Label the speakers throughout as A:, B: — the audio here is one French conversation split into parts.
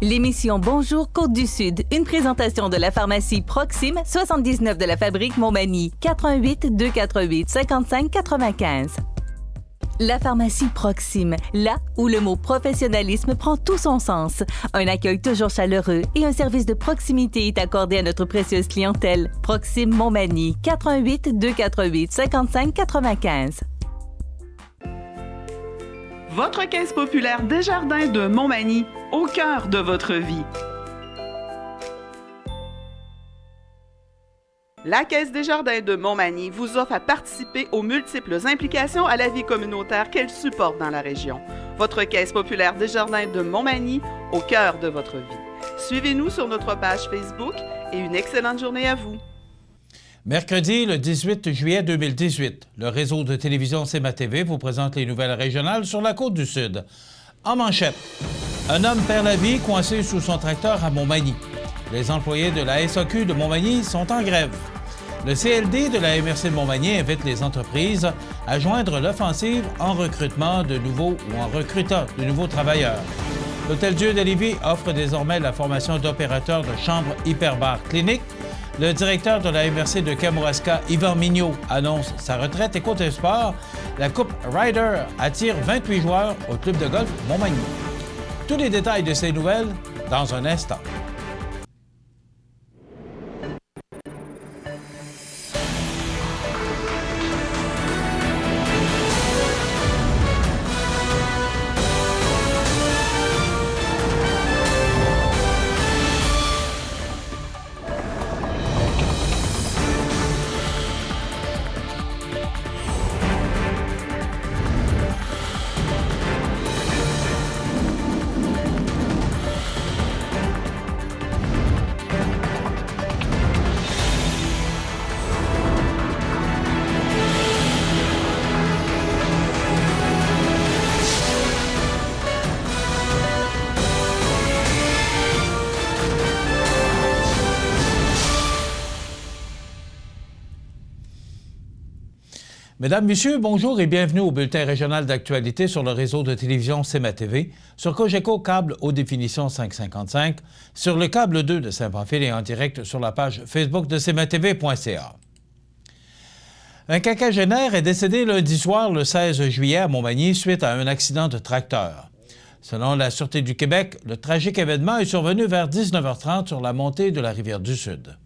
A: L'émission Bonjour Côte-du-Sud, une présentation de la pharmacie Proxime, 79 de la fabrique Montmagny, 88 248 55 95. La pharmacie Proxime, là où le mot professionnalisme prend tout son sens. Un accueil toujours chaleureux et un service de proximité est accordé à notre précieuse clientèle. Proxime Montmagny, 88 248 55 95.
B: Votre caisse populaire Desjardins de Montmagny, au cœur de votre vie. La Caisse Desjardins de Montmagny vous offre à participer aux multiples implications à la vie communautaire qu'elle supporte dans la région. Votre Caisse populaire Desjardins de Montmagny, au cœur de votre vie. Suivez-nous sur notre page Facebook et une excellente journée à vous.
C: Mercredi, le 18 juillet 2018, le réseau de télévision CMA-TV vous présente les nouvelles régionales sur la Côte-du-Sud. En manchette, un homme perd la vie coincé sous son tracteur à Montmagny. Les employés de la SAQ de Montmagny sont en grève. Le CLD de la MRC de Montmagny invite les entreprises à joindre l'offensive en recrutement de nouveaux ou en recrutant de nouveaux travailleurs. L'Hôtel-Dieu de Lévis offre désormais la formation d'opérateur de chambre hyperbare clinique. Le directeur de la MRC de Kamouraska, Yvan Mignot, annonce sa retraite. Et côté sport, la Coupe Ryder attire 28 joueurs au club de golf Montmagny. Tous les détails de ces nouvelles dans un instant. Mesdames, Messieurs, bonjour et bienvenue au bulletin régional d'actualité sur le réseau de télévision CMA-TV, sur Cogeco câble haute définition 555, sur le câble 2 de Saint-Pamphile et en direct sur la page Facebook de cmatv.ca. Un quinquagénaire est décédé lundi soir, le 16 juillet, à Montmagny, suite à un accident de tracteur. Selon la Sûreté du Québec, le tragique événement est survenu vers 19h30 sur la montée de la rivière du Sud.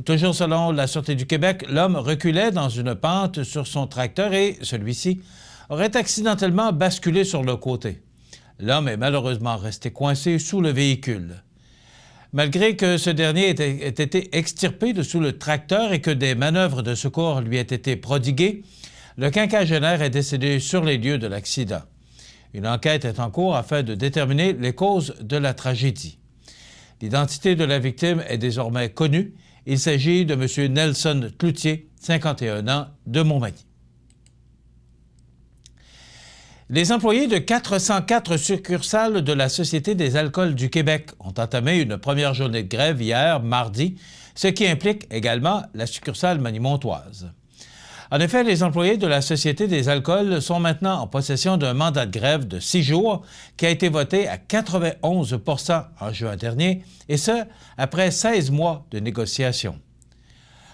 C: Toujours selon la Sûreté du Québec, l'homme reculait dans une pente sur son tracteur et celui-ci aurait accidentellement basculé sur le côté. L'homme est malheureusement resté coincé sous le véhicule. Malgré que ce dernier ait été extirpé de sous le tracteur et que des manœuvres de secours lui aient été prodiguées, le quinquagénaire est décédé sur les lieux de l'accident. Une enquête est en cours afin de déterminer les causes de la tragédie. L'identité de la victime est désormais connue. Il s'agit de M. Nelson Cloutier, 51 ans, de Montmagny. Les employés de 404 succursales de la Société des alcools du Québec ont entamé une première journée de grève hier, mardi, ce qui implique également la succursale manimontoise. En effet, les employés de la Société des alcools sont maintenant en possession d'un mandat de grève de 6 jours qui a été voté à 91 % en juin dernier, et ce, après 16 mois de négociations.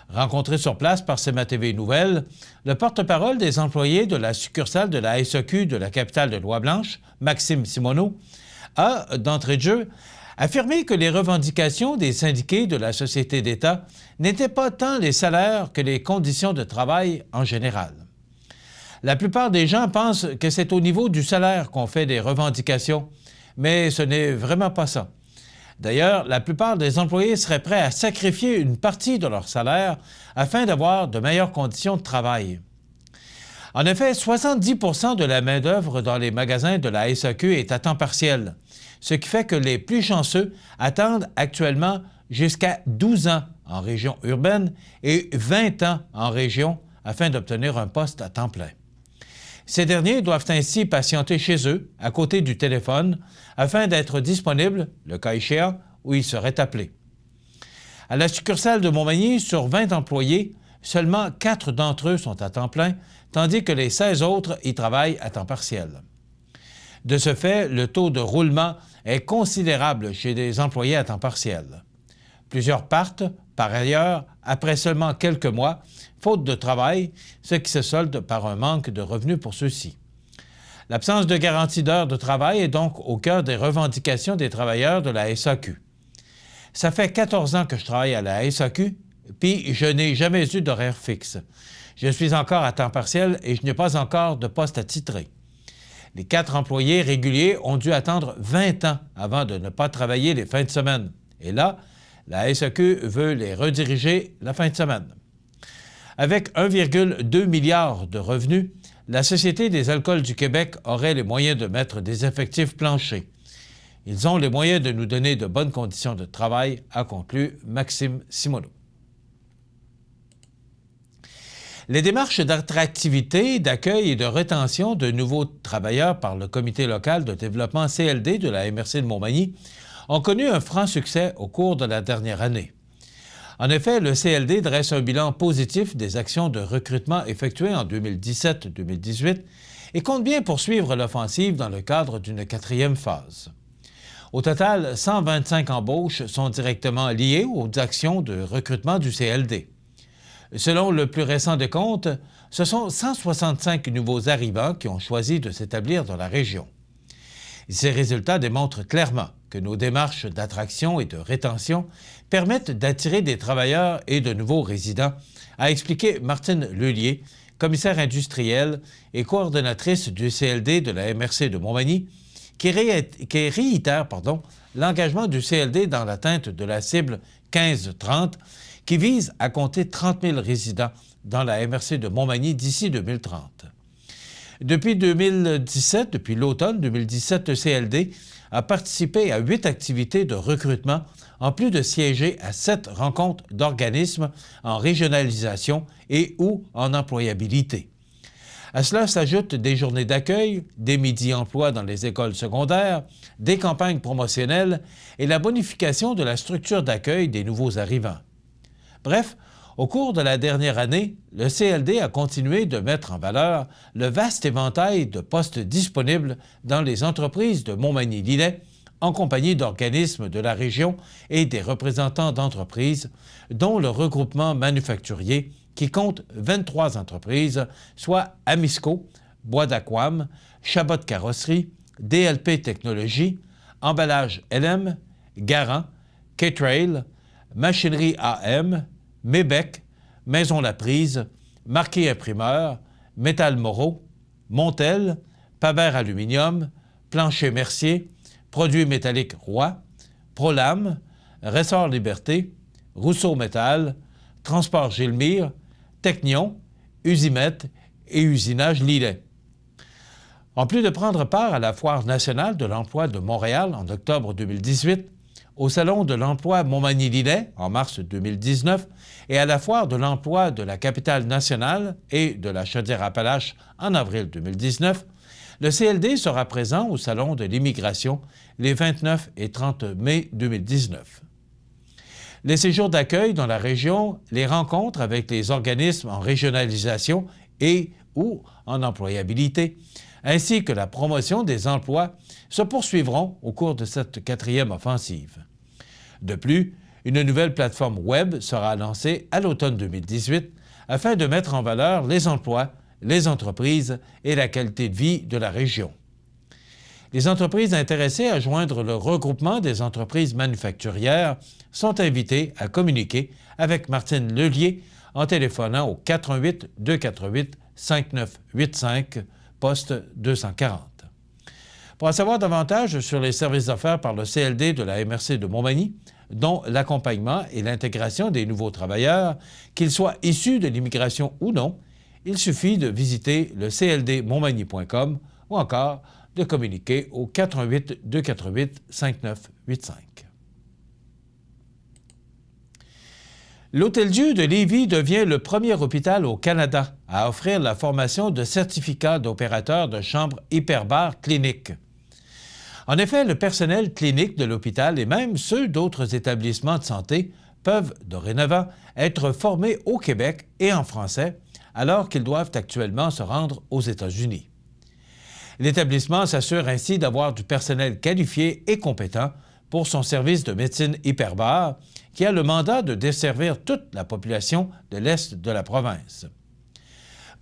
C: Rencontré sur place par CMA-TV Nouvelles, le porte-parole des employés de la succursale de la SAQ de la capitale de Lois-Blanches, Maxime Simoneau, a, d'entrée de jeu, affirmé que les revendications des syndiqués de la Société d'État n'étaient pas tant les salaires que les conditions de travail en général. La plupart des gens pensent que c'est au niveau du salaire qu'on fait des revendications, mais ce n'est vraiment pas ça. D'ailleurs, la plupart des employés seraient prêts à sacrifier une partie de leur salaire afin d'avoir de meilleures conditions de travail. En effet, 70 % de la main-d'œuvre dans les magasins de la SAQ est à temps partiel, ce qui fait que les plus chanceux attendent actuellement jusqu'à 12 ans en région urbaine et 20 ans en région afin d'obtenir un poste à temps plein. Ces derniers doivent ainsi patienter chez eux, à côté du téléphone, afin d'être disponibles, le cas échéant, où ils seraient appelés. À la succursale de Montmagny, sur 20 employés, seulement 4 d'entre eux sont à temps plein, tandis que les 16 autres y travaillent à temps partiel. De ce fait, le taux de roulement est considérable chez des employés à temps partiel. Plusieurs partent, par ailleurs, après seulement quelques mois, faute de travail, ce qui se solde par un manque de revenus pour ceux-ci. L'absence de garantie d'heures de travail est donc au cœur des revendications des travailleurs de la SAQ. Ça fait 14 ans que je travaille à la SAQ, puis je n'ai jamais eu d'horaire fixe. Je suis encore à temps partiel et je n'ai pas encore de poste attitré. Les 4 employés réguliers ont dû attendre 20 ans avant de ne pas travailler les fins de semaine. Et là, la SAQ veut les rediriger la fin de semaine. Avec 1,2 milliard de revenus, la Société des alcools du Québec aurait les moyens de mettre des effectifs planchers. Ils ont les moyens de nous donner de bonnes conditions de travail, a conclu Maxime Simoneau. Les démarches d'attractivité, d'accueil et de rétention de nouveaux travailleurs par le Comité local de développement CLD de la MRC de Montmagny ont connu un franc succès au cours de la dernière année. En effet, le CLD dresse un bilan positif des actions de recrutement effectuées en 2017-2018 et compte bien poursuivre l'offensive dans le cadre d'une 4e phase. Au total, 125 embauches sont directement liées aux actions de recrutement du CLD. Selon le plus récent décompte, ce sont 165 nouveaux arrivants qui ont choisi de s'établir dans la région. Ces résultats démontrent clairement que nos démarches d'attraction et de rétention permettent d'attirer des travailleurs et de nouveaux résidents, a expliqué Martine Lelier, commissaire industrielle et coordonnatrice du CLD de la MRC de Montmagny, qui réitère l'engagement du CLD dans l'atteinte de la cible 15-30, qui vise à compter 30 000 résidents dans la MRC de Montmagny d'ici 2030. Depuis l'automne 2017, le CLD a participé à 8 activités de recrutement, en plus de siéger à 7 rencontres d'organismes en régionalisation et ou en employabilité. À cela s'ajoutent des journées d'accueil, des midi-emploi dans les écoles secondaires, des campagnes promotionnelles et la bonification de la structure d'accueil des nouveaux arrivants. Bref, au cours de la dernière année, le CLD a continué de mettre en valeur le vaste éventail de postes disponibles dans les entreprises de Montmagny-Lillet, en compagnie d'organismes de la région et des représentants d'entreprises, dont le regroupement manufacturier, qui compte 23 entreprises, soit Amisco, Bois d'Aquam, Chabot Carrosserie, DLP Technologies, Emballage LM, Garant, K-Trail, Machinerie AM, Mébec, Maison La Prise, Marquis Imprimeur, Métal Moreau, Montel, Pabert Aluminium, Plancher Mercier, Produits métalliques Roy, Prolam, Ressort Liberté, Rousseau Métal, Transport Gilmire, Technion, Usimet et Usinage Lillet. En plus de prendre part à la Foire nationale de l'emploi de Montréal en octobre 2018, au Salon de l'emploi Montmagny-Lillet en mars 2019 et à la Foire de l'emploi de la capitale nationale et de la Chaudière-Appalaches en avril 2019, le CLD sera présent au Salon de l'immigration les 29 et 30 mai 2019. Les séjours d'accueil dans la région, les rencontres avec les organismes en régionalisation et ou en employabilité, ainsi que la promotion des emplois se poursuivront au cours de cette 4e offensive. De plus, une nouvelle plateforme web sera lancée à l'automne 2018 afin de mettre en valeur les emplois, les entreprises et la qualité de vie de la région. Les entreprises intéressées à joindre le regroupement des entreprises manufacturières sont invitées à communiquer avec Martine Lelier en téléphonant au 418-248-5985, poste 240. Pour en savoir davantage sur les services offerts par le CLD de la MRC de Montmagny, dont l'accompagnement et l'intégration des nouveaux travailleurs, qu'ils soient issus de l'immigration ou non, il suffit de visiter le cldmontmagny.com ou encore de communiquer au 418-248-5985. L'Hôtel-Dieu de Lévis devient le premier hôpital au Canada à offrir la formation de certificat d'opérateur de chambre hyperbare clinique. En effet, le personnel clinique de l'hôpital et même ceux d'autres établissements de santé peuvent dorénavant être formés au Québec et en français, alors qu'ils doivent actuellement se rendre aux États-Unis. L'établissement s'assure ainsi d'avoir du personnel qualifié et compétent pour son service de médecine hyperbare, qui a le mandat de desservir toute la population de l'Est de la province.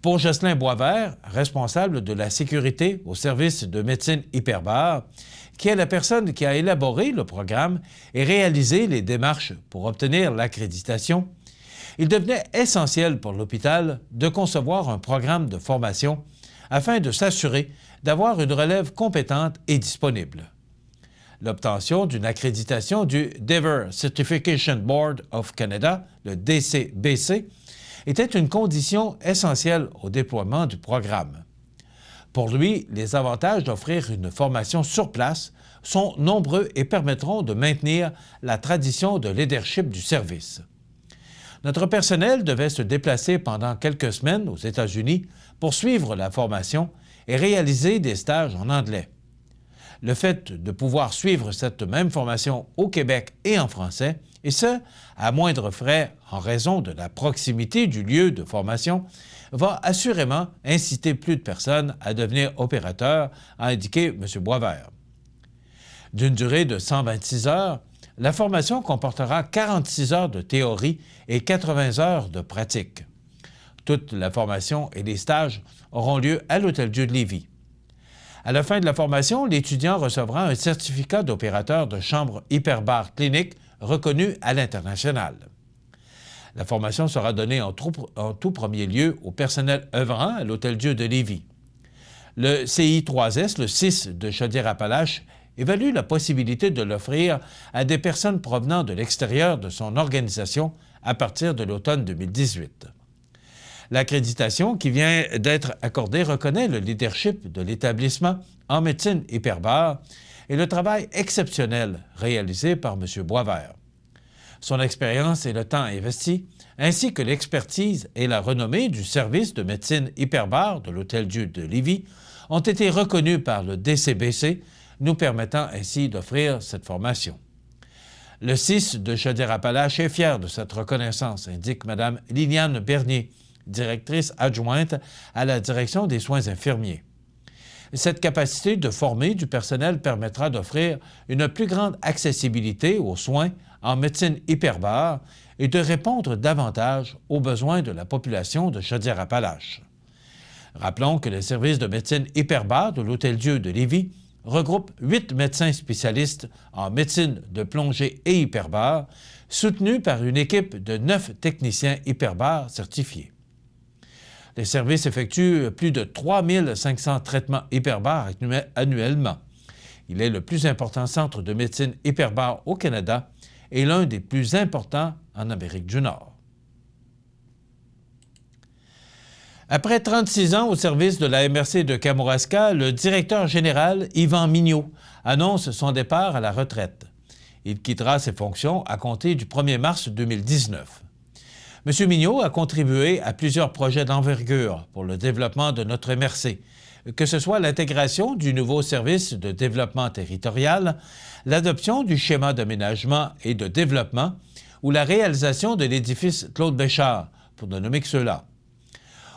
C: Pour Jocelyn Boisvert, responsable de la sécurité au service de médecine hyperbare, qui est la personne qui a élaboré le programme et réalisé les démarches pour obtenir l'accréditation, il devenait essentiel pour l'hôpital de concevoir un programme de formation afin de s'assurer d'avoir une relève compétente et disponible. L'obtention d'une accréditation du Dever Certification Board of Canada, le DCBC, était une condition essentielle au déploiement du programme. Pour lui, les avantages d'offrir une formation sur place sont nombreux et permettront de maintenir la tradition de leadership du service. Notre personnel devait se déplacer pendant quelques semaines aux États-Unis pour suivre la formation et réaliser des stages en anglais. Le fait de pouvoir suivre cette même formation au Québec et en français, et ce, à moindre frais en raison de la proximité du lieu de formation, va assurément inciter plus de personnes à devenir opérateurs, a indiqué M. Boisvert. D'une durée de 126 heures, la formation comportera 46 heures de théorie et 80 heures de pratique. Toute la formation et les stages auront lieu à l'Hôtel-Dieu de Lévis. À la fin de la formation, l'étudiant recevra un certificat d'opérateur de chambre hyperbare clinique reconnu à l'international. La formation sera donnée en tout premier lieu au personnel œuvrant à l'Hôtel-Dieu de Lévis. Le CI3S, le 6 de Chaudière-Appalaches, évalue la possibilité de l'offrir à des personnes provenant de l'extérieur de son organisation à partir de l'automne 2018. L'accréditation qui vient d'être accordée reconnaît le leadership de l'établissement en médecine hyperbare et le travail exceptionnel réalisé par M. Boisvert. Son expérience et le temps investi, ainsi que l'expertise et la renommée du service de médecine hyperbare de l'Hôtel-Dieu de Lévis, ont été reconnus par le DCBC, nous permettant ainsi d'offrir cette formation. Le 6 de Chaudière-Appalaches est fier de cette reconnaissance, indique Mme Liliane Bernier, directrice adjointe à la direction des soins infirmiers. Cette capacité de former du personnel permettra d'offrir une plus grande accessibilité aux soins en médecine hyperbare et de répondre davantage aux besoins de la population de Chaudière-Appalaches. Rappelons que le service de médecine hyperbare de l'Hôtel-Dieu de Lévis regroupe 8 médecins spécialistes en médecine de plongée et hyperbare, soutenus par une équipe de 9 techniciens hyperbares certifiés. Les services effectuent plus de 3500 traitements hyperbares annuellement. Il est le plus important centre de médecine hyperbare au Canada et l'un des plus importants en Amérique du Nord. Après 36 ans au service de la MRC de Kamouraska, le directeur général Yvan Mignot annonce son départ à la retraite. Il quittera ses fonctions à compter du 1er mars 2019. M. Mignot a contribué à plusieurs projets d'envergure pour le développement de notre MRC, que ce soit l'intégration du nouveau service de développement territorial, l'adoption du schéma d'aménagement et de développement ou la réalisation de l'édifice Claude Béchard, pour ne nommer que ceux-là.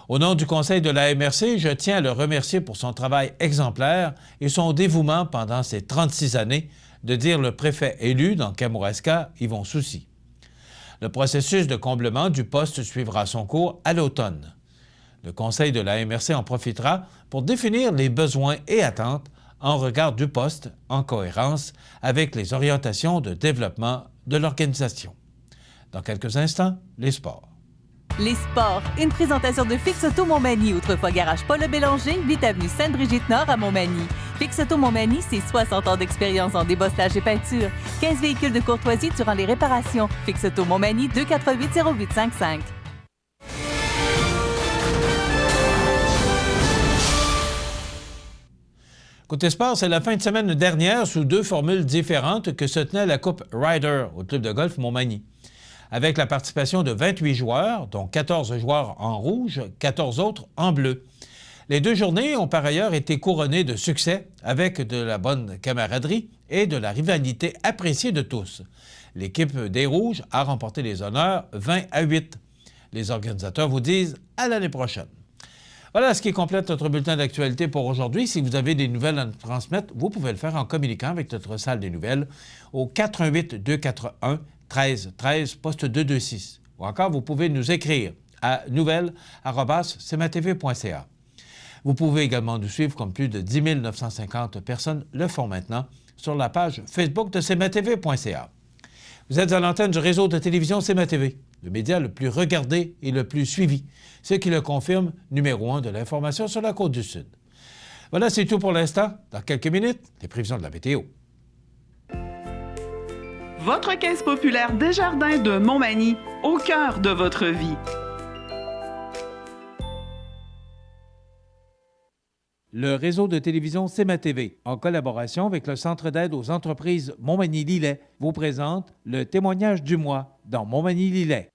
C: Au nom du Conseil de la MRC, je tiens à le remercier pour son travail exemplaire et son dévouement pendant ces 36 années, de dire le préfet élu dans Kamouraska, Yvon Soucy. Le processus de comblement du poste suivra son cours à l'automne. Le Conseil de la MRC en profitera pour définir les besoins et attentes en regard du poste, en cohérence avec les orientations de développement de l'organisation. Dans quelques instants, les sports.
A: Les sports, une présentation de Fix Auto Montmagny, autrefois garage Paul Bélanger, 8 avenue Sainte-Brigitte-Nord à Montmagny. Fix Auto Montmagny, c'est 60 ans d'expérience en débosselage et peinture. 15 véhicules de courtoisie durant les réparations. Fix Auto Montmagny, 248-0855.
C: Côté sport, c'est la fin de semaine dernière, sous 2 formules différentes, que se tenait la Coupe Ryder au club de golf Montmagny. Avec la participation de 28 joueurs, dont 14 joueurs en rouge, 14 autres en bleu. Les 2 journées ont par ailleurs été couronnées de succès avec de la bonne camaraderie et de la rivalité appréciée de tous. L'équipe des Rouges a remporté les honneurs 20-8. Les organisateurs vous disent à l'année prochaine. Voilà ce qui complète notre bulletin d'actualité pour aujourd'hui. Si vous avez des nouvelles à nous transmettre, vous pouvez le faire en communiquant avec notre salle des nouvelles au 418-241-1313, poste 226. Ou encore, vous pouvez nous écrire à nouvelles@cmatv.ca. Vous pouvez également nous suivre comme plus de 10 950 personnes le font maintenant sur la page Facebook de cmatv.ca. Vous êtes à l'antenne du réseau de télévision CMA-TV, le média le plus regardé et le plus suivi, ce qui le confirme numéro 1 de l'information sur la Côte-du-Sud. Voilà, c'est tout pour l'instant. Dans quelques minutes, les prévisions de la météo.
B: Votre caisse populaire Desjardins de Montmagny, au cœur de votre vie.
C: Le réseau de télévision CMA-TV, en collaboration avec le Centre d'aide aux entreprises Montmagny-Lillet, vous présente le témoignage du mois dans Montmagny-Lillet.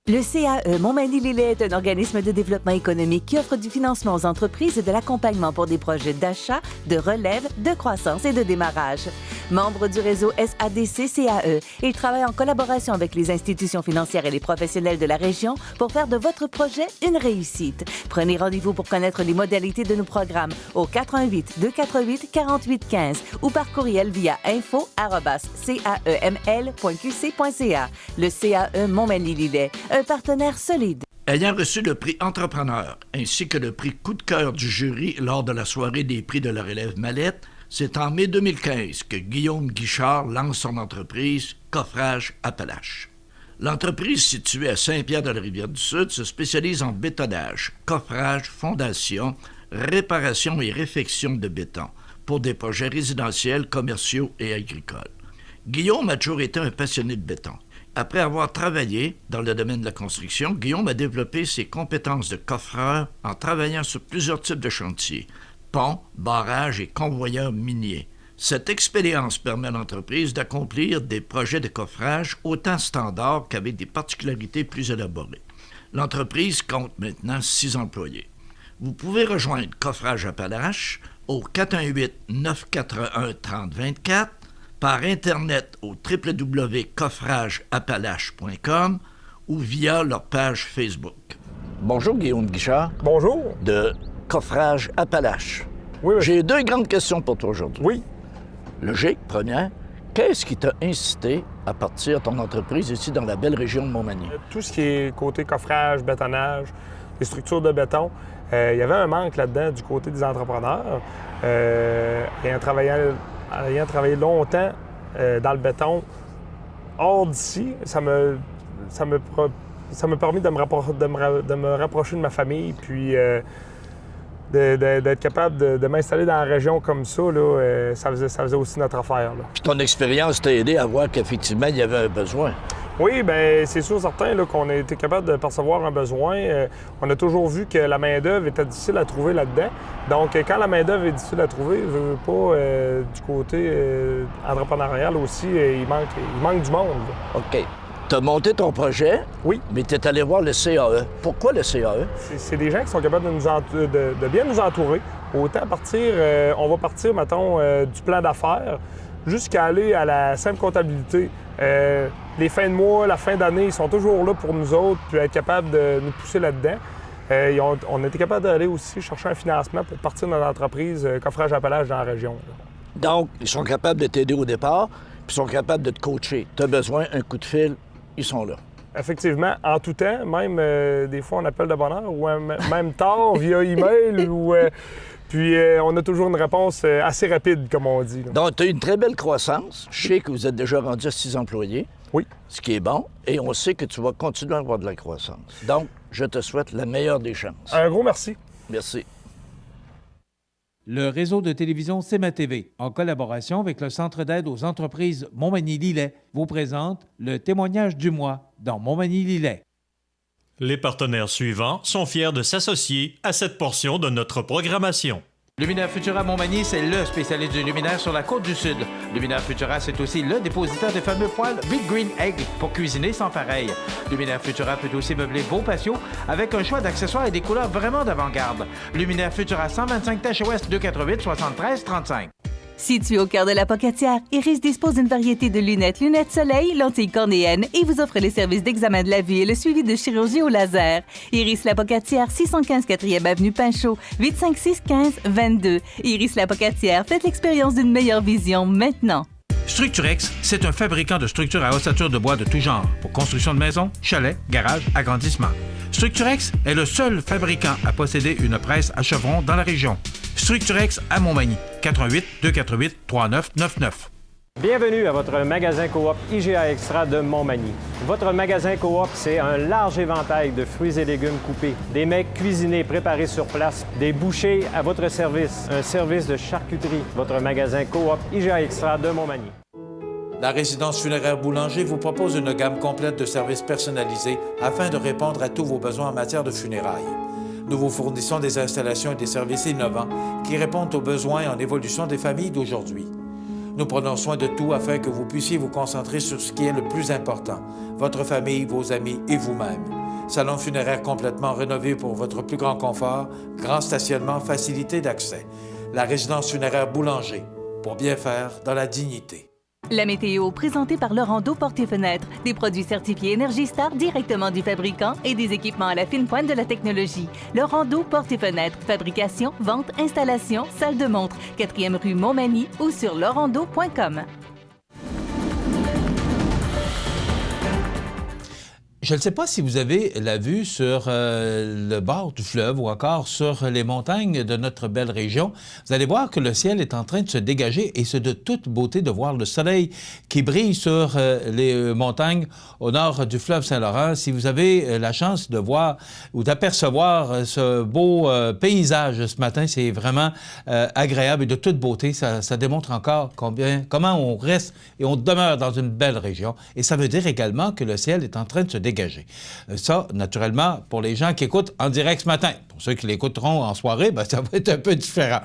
A: Le CAE Montmagny-Lillet est un organisme de développement économique qui offre du financement aux entreprises et de l'accompagnement pour des projets d'achat, de relève, de croissance et de démarrage. Membre du réseau SADC-CAE, il travaille en collaboration avec les institutions financières et les professionnels de la région pour faire de votre projet une réussite. Prenez rendez-vous pour connaître les modalités de nos programmes au 418-248-4815 ou par courriel via info@caeml.qc.ca. Le CAE Montmagny-Lillet, un partenaire solide.
D: Ayant reçu le prix Entrepreneur ainsi que le prix Coup de cœur du jury lors de la soirée des prix de la relève Mallette, c'est en mai 2015 que Guillaume Guichard lance son entreprise Coffrage Appalaches. L'entreprise située à Saint-Pierre-de-la-Rivière-du-Sud se spécialise en bétonnage, coffrage, fondation, réparation et réfection de béton pour des projets résidentiels, commerciaux et agricoles. Guillaume a toujours été un passionné de béton. Après avoir travaillé dans le domaine de la construction, Guillaume a développé ses compétences de coffreur en travaillant sur plusieurs types de chantiers, ponts, barrages et convoyeurs miniers. Cette expérience permet à l'entreprise d'accomplir des projets de coffrage autant standards qu'avec des particularités plus élaborées. L'entreprise compte maintenant 6 employés. Vous pouvez rejoindre Coffrage Appalaches au 418-941-3024, par Internet au www.coffrageappalaches.com ou via leur page Facebook. Bonjour Guillaume Guichard.
E: Bonjour.
D: De Coffrage Appalaches.
E: Oui.
D: J'ai 2 grandes questions pour toi aujourd'hui.
E: Oui.
D: Logique, première. Qu'est-ce qui t'a incité à partir ton entreprise ici dans la belle région de Montmagny?
E: Tout ce qui est côté coffrage, bétonnage, les structures de béton, il y avait un manque là-dedans du côté des entrepreneurs. Ayant travaillé longtemps dans le béton hors d'ici, ça m'a permis de me rapprocher de ma famille, puis d'être capable de m'installer dans la région comme ça, là, ça faisait aussi notre affaire. Là.
D: Puis ton expérience t'a aidé à voir qu'effectivement, il y avait un besoin.
E: Oui, bien, c'est sûr certain là, qu'on a été capable de percevoir un besoin. On a toujours vu que la main-d'œuvre était difficile à trouver là-dedans. Donc, quand la main-d'œuvre est difficile à trouver, je veux pas, du côté entrepreneurial aussi, il manque du monde. Là.
D: OK. Tu as monté ton projet,
E: oui,
D: mais tu es allé voir le CAE. Pourquoi le CAE?
E: C'est des gens qui sont capables de bien nous entourer. Autant partir, on va partir, mettons, du plan d'affaires jusqu'à aller à la simple comptabilité. Les fins de mois, la fin d'année, ils sont toujours là pour nous autres, puis être capable de nous pousser là-dedans. On a été capable d'aller aussi chercher un financement pour partir dans l'entreprise Coffrage Appalaches dans la région. Là.
D: Donc, ils sont capables de t'aider au départ, puis ils sont capables de te coacher. Tu as besoin d'un coup de fil, ils sont là.
E: Effectivement, en tout temps, même des fois on appelle de bonne heure, ou même tard, via email, ou... Puis on a toujours une réponse assez rapide, comme on dit. Là.
D: Donc, tu as une très belle croissance. Je sais que vous êtes déjà rendu à 6 employés.
E: Oui.
D: Ce qui est bon. Et on sait que tu vas continuer à avoir de la croissance. Donc, je te souhaite la meilleure des chances.
E: Un gros merci.
D: Merci.
C: Le réseau de télévision CMA-TV, en collaboration avec le Centre d'aide aux entreprises Montmagny-Lillet, vous présente le témoignage du mois dans Montmagny-Lillet.
F: Les partenaires suivants sont fiers de s'associer à cette portion de notre programmation.
C: Luminaire Futura Montmagny, c'est le spécialiste du luminaire sur la Côte-du-Sud. Luminaire Futura, c'est aussi le dépositaire des fameux poêles Big Green Egg pour cuisiner sans pareil. Luminaire Futura peut aussi meubler vos patios avec un choix d'accessoires et des couleurs vraiment d'avant-garde. Luminaire Futura, 125 Tache Ouest, 248 73 35.
A: Situé au cœur de la Pocatière, Iris dispose d'une variété de lunettes soleil, lentilles cornéennes et vous offre les services d'examen de la vue et le suivi de chirurgie au laser. Iris la Pocatière, 615 4e avenue Pinchot, 856 15 22. Iris la Pocatière, faites l'expérience d'une meilleure vision maintenant.
C: Structurex, c'est un fabricant de structures à ossature de bois de tout genre pour construction de maisons, chalets, garages, agrandissements. Structurex est le seul fabricant à posséder une presse à chevrons dans la région. Structurex à Montmagny, 88 248 3999.
G: Bienvenue à votre magasin Coop IGA Extra de Montmagny. Votre magasin Coop, c'est un large éventail de fruits et légumes coupés, des mets cuisinés préparés sur place, des bouchées à votre service, un service de charcuterie. Votre magasin Coop IGA Extra de Montmagny.
C: La résidence funéraire Boulanger vous propose une gamme complète de services personnalisés afin de répondre à tous vos besoins en matière de funérailles. Nous vous fournissons des installations et des services innovants qui répondent aux besoins en évolution des familles d'aujourd'hui. Nous prenons soin de tout afin que vous puissiez vous concentrer sur ce qui est le plus important, votre famille, vos amis et vous-même. Salon funéraire complètement rénové pour votre plus grand confort, grand stationnement, facilité d'accès. La résidence funéraire Boulanger, pour bien faire dans la dignité.
A: La météo, présentée par Laurando Portes et Fenêtres, des produits certifiés Énergie Star directement du fabricant et des équipements à la fine pointe de la technologie. Laurando Portes et Fenêtres, fabrication, vente, installation, salle de montre, 4e rue Montmagny ou sur laurando.com.
C: Je ne sais pas si vous avez la vue sur le bord du fleuve ou encore sur les montagnes de notre belle région. Vous allez voir que le ciel est en train de se dégager et c'est de toute beauté de voir le soleil qui brille sur les montagnes au nord du fleuve Saint-Laurent. Si vous avez la chance de voir ou d'apercevoir ce beau paysage ce matin, c'est vraiment agréable et de toute beauté. Ça démontre encore comment on reste et on demeure dans une belle région. Et ça veut dire également que le ciel est en train de se dégager. Ça, naturellement, pour les gens qui écoutent en direct ce matin. Pour ceux qui l'écouteront en soirée, bien, ça va être un peu différent.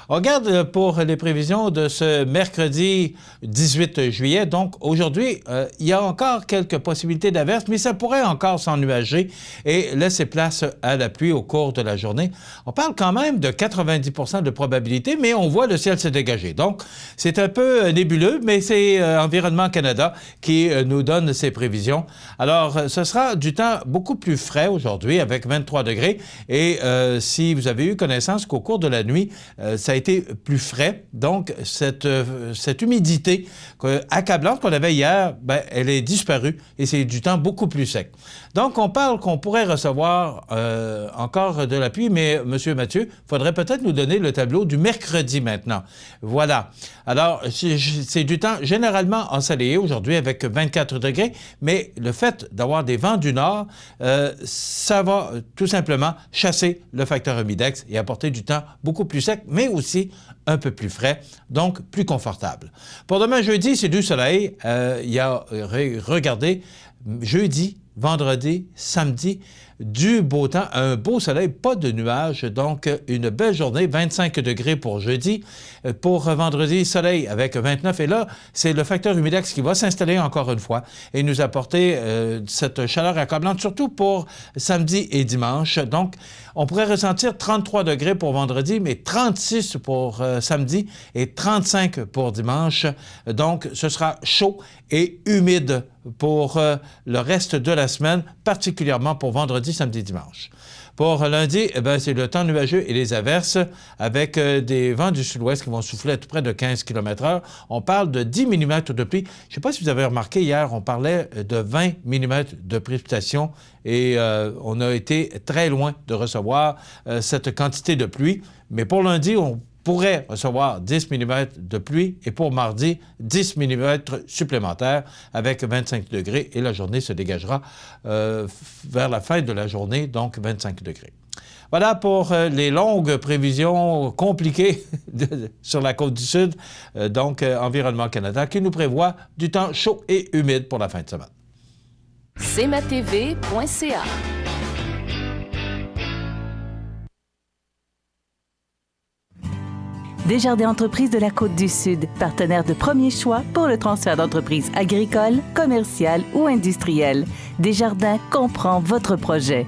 C: On regarde pour les prévisions de ce mercredi 18 juillet. Donc, aujourd'hui, il y a encore quelques possibilités d'averses, mais ça pourrait encore s'ennuager et laisser place à la pluie au cours de la journée. On parle quand même de 90 % de probabilité, mais on voit le ciel se dégager. Donc, c'est un peu nébuleux, mais c'est Environnement Canada qui nous donne ces prévisions. Alors, ce sera du temps beaucoup plus frais aujourd'hui avec 23 degrés et si vous avez eu connaissance qu'au cours de la nuit, ça a été plus frais. Donc, cette humidité accablante qu'on avait hier, bien, elle est disparue et c'est du temps beaucoup plus sec. Donc, on parle qu'on pourrait recevoir encore de la pluie, mais M. Mathieu, il faudrait peut-être nous donner le tableau du mercredi maintenant. Voilà. Alors, c'est du temps généralement ensoleillé aujourd'hui avec 24 degrés, mais le fait d'avoir des vents du nord, ça va tout simplement chasser le facteur humidex et apporter du temps beaucoup plus sec, mais aussi un peu plus frais, donc plus confortable. Pour demain jeudi, c'est du soleil. Il y a, regardez, jeudi, vendredi, samedi, du beau temps, un beau soleil, pas de nuages, donc une belle journée, 25 degrés pour jeudi. Pour vendredi, soleil avec 29. Et là, c'est le facteur humidex qui va s'installer encore une fois et nous apporter cette chaleur accablante, surtout pour samedi et dimanche. Donc, on pourrait ressentir 33 degrés pour vendredi, mais 36 pour samedi et 35 pour dimanche. Donc, ce sera chaud et humide pour le reste de la semaine, particulièrement pour vendredi, samedi, dimanche. Pour lundi, eh bien, c'est le temps nuageux et les averses avec des vents du sud-ouest qui vont souffler à tout près de 15 km/h. On parle de 10 mm de pluie. Je ne sais pas si vous avez remarqué, hier, on parlait de 20 mm de précipitation et on a été très loin de recevoir cette quantité de pluie. Mais pour lundi, on pourrait recevoir 10 mm de pluie et pour mardi, 10 mm supplémentaires avec 25 degrés et la journée se dégagera vers la fin de la journée, donc 25 degrés. Voilà pour les longues prévisions compliquées sur la côte du Sud, donc Environnement Canada, qui nous prévoit du temps chaud et humide pour la fin de semaine.
H: cmatv.ca.
A: Desjardins Entreprises de la Côte-du-Sud, partenaire de premier choix pour le transfert d'entreprises agricoles, commerciales ou industrielles. Desjardins comprend votre projet.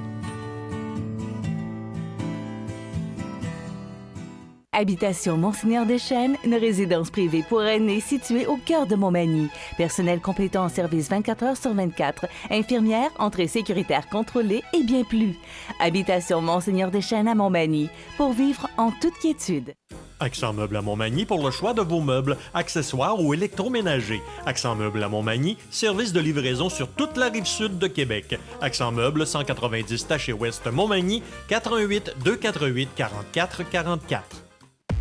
A: Habitation Monseigneur Deschênes, une résidence privée pour aînés située au cœur de Montmagny. Personnel complétant en service 24 heures sur 24. Infirmière, entrée sécuritaire contrôlée et bien plus. Habitation Monseigneur Deschênes à Montmagny, pour vivre en toute quiétude.
F: Accent Meubles à Montmagny pour le choix de vos meubles, accessoires ou électroménagers. Accent Meubles à Montmagny, service de livraison sur toute la rive sud de Québec. Accent Meubles, 190 Taché Ouest Montmagny, 418 248 44 44.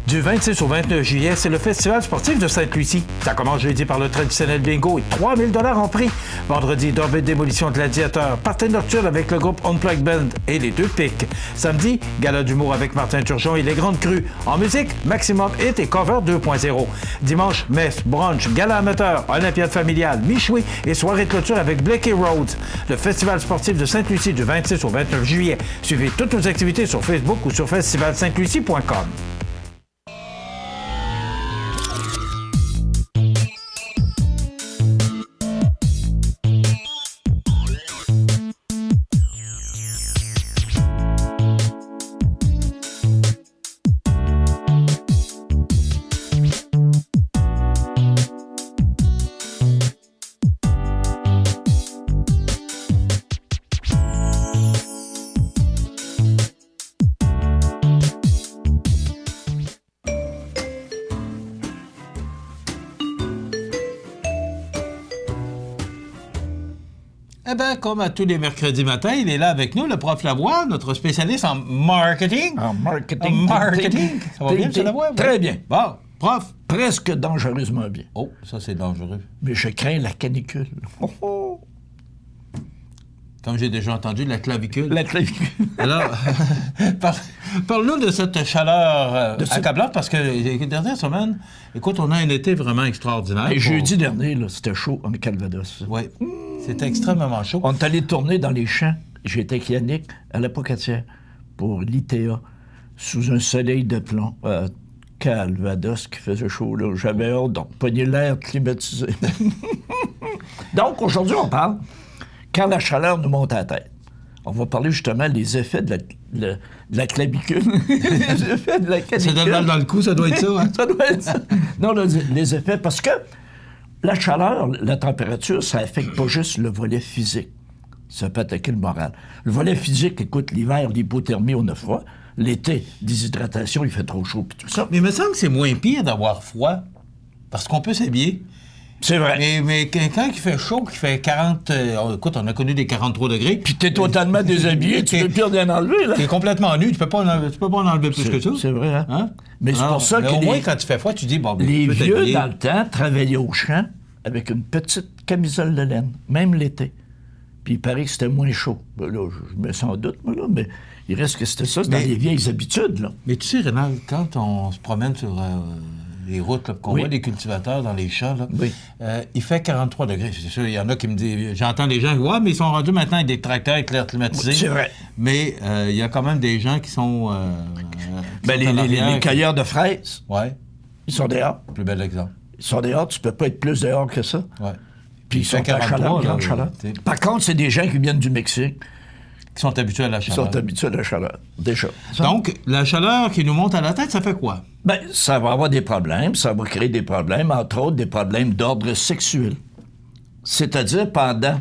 C: Du 26 au 29 juillet, c'est le Festival sportif de Sainte-Lucie. Ça commence jeudi par le traditionnel bingo et 3 000 $ en prix. Vendredi, Dorbe démolition gladiateur, party nocturne avec le groupe Unplugged Band et les Deux Pics. Samedi, gala d'humour avec Martin Turgeon et les Grandes Crues. En musique, Maximum Hit et Cover 2.0. Dimanche, messe, brunch, gala amateur, olympiade familiale, michoui et soirée de clôture avec Blakey Rhodes. Le Festival sportif de Sainte-Lucie du 26 au 29 juillet. Suivez toutes nos activités sur Facebook ou sur festivalsaintlucie.com. Eh bien, comme à tous les mercredis matins, il est là avec nous, le prof Lavoie, notre spécialiste en marketing.
D: En marketing.
C: Ça va bien, M. Lavoie?
D: Très bien.
C: Bon, prof.
D: Presque dangereusement bien.
C: Oh, ça, c'est dangereux.
D: Mais je crains la canicule. Oh, oh.
C: Comme j'ai déjà entendu, la clavicule.
D: La clavicule.
C: Alors, parle-nous de cette chaleur accablante, parce que les dernières semaines, écoute, on a un été vraiment extraordinaire.
D: Et jeudi dernier, là, c'était chaud en Calvados.
C: Oui, c'était extrêmement chaud.
D: On est allé tourner dans les champs. J'étais avec Yannick à la Pocatière pour l'ITA, sous un soleil de plomb. Calvados qui faisait chaud, là. J'avais hâte de pogner l'air climatisé. Donc, aujourd'hui, on parle quand la chaleur nous monte à la tête. On va parler justement des effets de la clavicule. Les effets de la canicule.
C: Ça donne mal dans le cou, ça doit être ça, hein?
D: Ça doit être ça. Non, les effets, parce que la chaleur, la température, ça affecte pas juste le volet physique. Ça peut attaquer le moral. Le volet physique, écoute, l'hiver, l'hypothermie, on a froid. L'été, déshydratation, il fait trop chaud, puis tout ça.
C: Mais il me semble que c'est moins pire d'avoir froid, parce qu'on peut s'habiller.
D: C'est vrai.
C: Mais quand il fait chaud, qu'il fait 40... écoute, on a connu des 43 degrés.
D: Puis t'es totalement déshabillé, tu peux plus rien enlever, là.
C: T'es complètement nu, tu peux pas en enlever plus que ça.
D: C'est vrai, hein? Mais c'est pour ça que
C: au moins, quand tu fais froid, tu dis, bon...
D: Les vieux, dans le temps, travaillaient au champ avec une petite camisole de laine, même l'été. Puis il paraît que c'était moins chaud. Ben là, je me sens en doute, moi, là, mais il reste que c'était ça, c'est dans les vieilles habitudes, là.
C: Mais tu sais, Rénal, quand on se promène sur... les routes, là, qu'on voit des cultivateurs dans les champs, là, il fait 43 degrés. C'est sûr, il y en a qui me disent... J'entends des gens qui disent « Ouais, mais ils sont rendus maintenant avec des tracteurs avec l'air climatisé.
D: Oui, c'est vrai.
C: Mais il y a quand même des gens qui sont...
D: les cueilleurs de fraises,
C: ils
D: sont dehors.
C: Plus bel exemple.
D: Ils sont dehors, tu peux pas être plus dehors que ça.
C: Ouais.
D: Puis ils sont à chaleur, grande chaleur. Par contre, c'est des gens qui viennent du Mexique.
C: Qui sont habitués à la chaleur.
D: Ils sont habitués à la chaleur, déjà.
C: Donc, la chaleur qui nous monte à la tête, ça fait quoi?
D: Bien, ça va avoir des problèmes. Ça va créer des problèmes, entre autres, des problèmes d'ordre sexuel. C'est-à-dire, pendant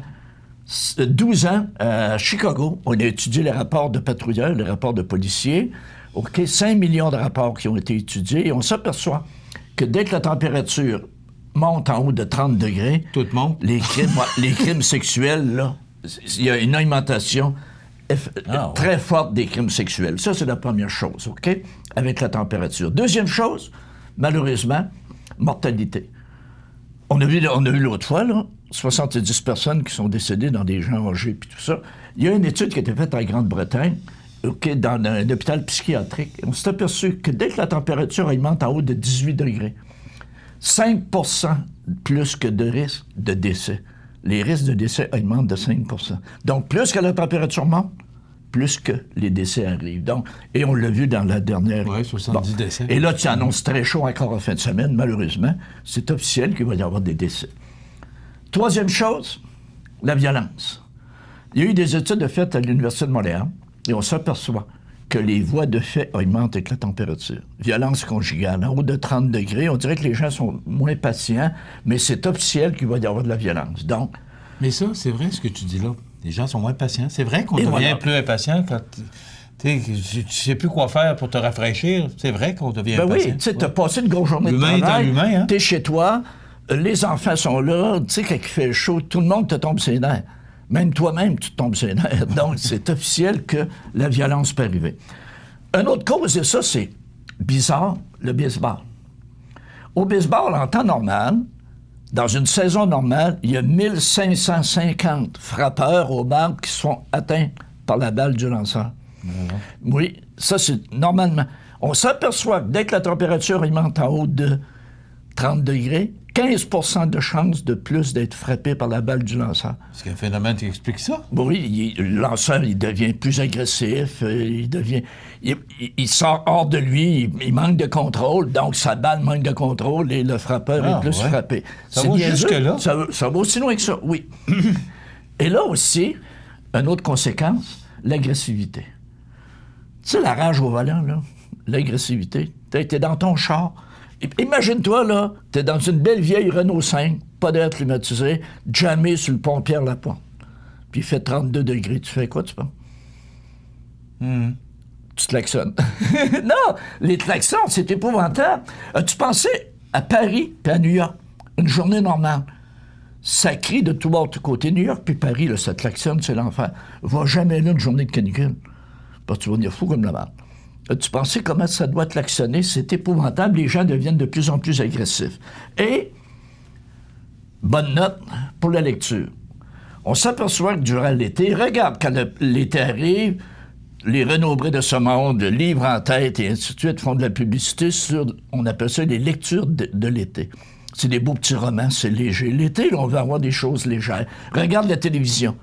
D: 12 ans, à Chicago, on a étudié les rapports de patrouilleurs, les rapports de policiers. OK, 5 millions de rapports qui ont été étudiés. Et on s'aperçoit que dès que la température monte en haut de 30 degrés...
C: Tout monte.
D: Les crimes sexuels, là, il y a une augmentation très forte des crimes sexuels. Ça, c'est la première chose, OK? Avec la température. Deuxième chose, malheureusement, mortalité. On a vu l'autre fois, là, 70 personnes qui sont décédées dans des gens âgés puis tout ça. Il y a une étude qui a été faite en Grande-Bretagne, OK, dans un hôpital psychiatrique. On s'est aperçu que dès que la température augmente en haut de 18 degrés, 5 % plus que de risque de décès. Les risques de décès augmentent de 5 %. Donc, plus que la température monte, plus que les décès arrivent. Donc, et on l'a vu dans la dernière...
C: Oui, 70 décès.
D: Et là, tu annonces très chaud encore en fin de semaine, malheureusement. C'est officiel qu'il va y avoir des décès. Troisième chose, la violence. Il y a eu des études faites à l'Université de Montréal et on s'aperçoit que les voies de fait augmentent avec la température. Violence conjugale. En haut de 30 degrés, on dirait que les gens sont moins patients, mais c'est officiel qu'il va y avoir de la violence. Donc...
C: Mais ça, c'est vrai ce que tu dis là. Les gens sont moins patients. C'est vrai qu'on devient plus impatient quand... Tu sais plus quoi faire pour te rafraîchir. C'est vrai qu'on devient impatient.
D: Oui, tu sais, t'as passé une grosse journée de travail.
C: Hein?
D: T'es chez toi, les enfants sont là, tu sais, quand il fait chaud, tout le monde te tombe sur les nerfs. Même toi-même, tu te tombes sur les nerfs. Donc, c'est officiel que la violence peut arriver. Une autre cause, et ça, c'est bizarre, le baseball. Au baseball, en temps normal, dans une saison normale, il y a 1550 frappeurs au marbre qui sont atteints par la balle du lanceur. Oui, ça, c'est normalement. On s'aperçoit que dès que la température monte en haut de 30 degrés, 15 % de chance de plus d'être frappé par la balle du lanceur.
C: Est-ce qu'il y a un phénomène qui explique ça?
D: Oui, le lanceur, il devient plus agressif, il sort hors de lui, il manque de contrôle, donc sa balle manque de contrôle et le frappeur est plus frappé.
C: Ça va jusque-là?
D: Ça va aussi loin que ça, oui. Et là aussi, une autre conséquence, l'agressivité. Tu sais, la rage au volant, là, l'agressivité. T'es dans ton char. Imagine-toi, là, t'es dans une belle vieille Renault 5, pas d'air climatisé, jammé sur le pont Pierre-Lapointe. Puis il fait 32 degrés. Tu fais quoi, tu penses? Tu klaxonnes. Non, les klaxons, c'est épouvantable. As-tu pensé à Paris puis à New York? Une journée normale. Ça crie de tout bord, de tout côté. New York puis Paris, là, ça klaxonne, c'est l'enfer. Va jamais là une journée de canicule. Parce que tu vas venir fou comme la merde. As-tu pensé comment ça doit klaxonner? C'est épouvantable. Les gens deviennent de plus en plus agressifs. Et, bonne note pour la lecture. On s'aperçoit que durant l'été, regarde, quand l'été arrive, les renombrés de ce monde, livres en tête et ainsi de suite, font de la publicité sur, on appelle ça les lectures de l'été. C'est des beaux petits romans, c'est léger. L'été, là, on veut avoir des choses légères. Regarde la télévision.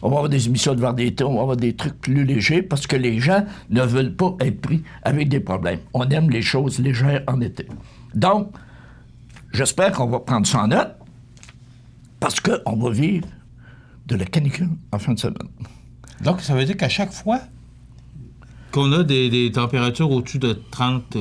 D: On va avoir des émissions de variété, on va avoir des trucs plus légers parce que les gens ne veulent pas être pris avec des problèmes. On aime les choses légères en été. Donc, j'espère qu'on va prendre ça en note parce qu'on va vivre de la canicule en fin de semaine.
C: Donc, ça veut dire qu'à chaque fois qu'on a des températures au-dessus de 30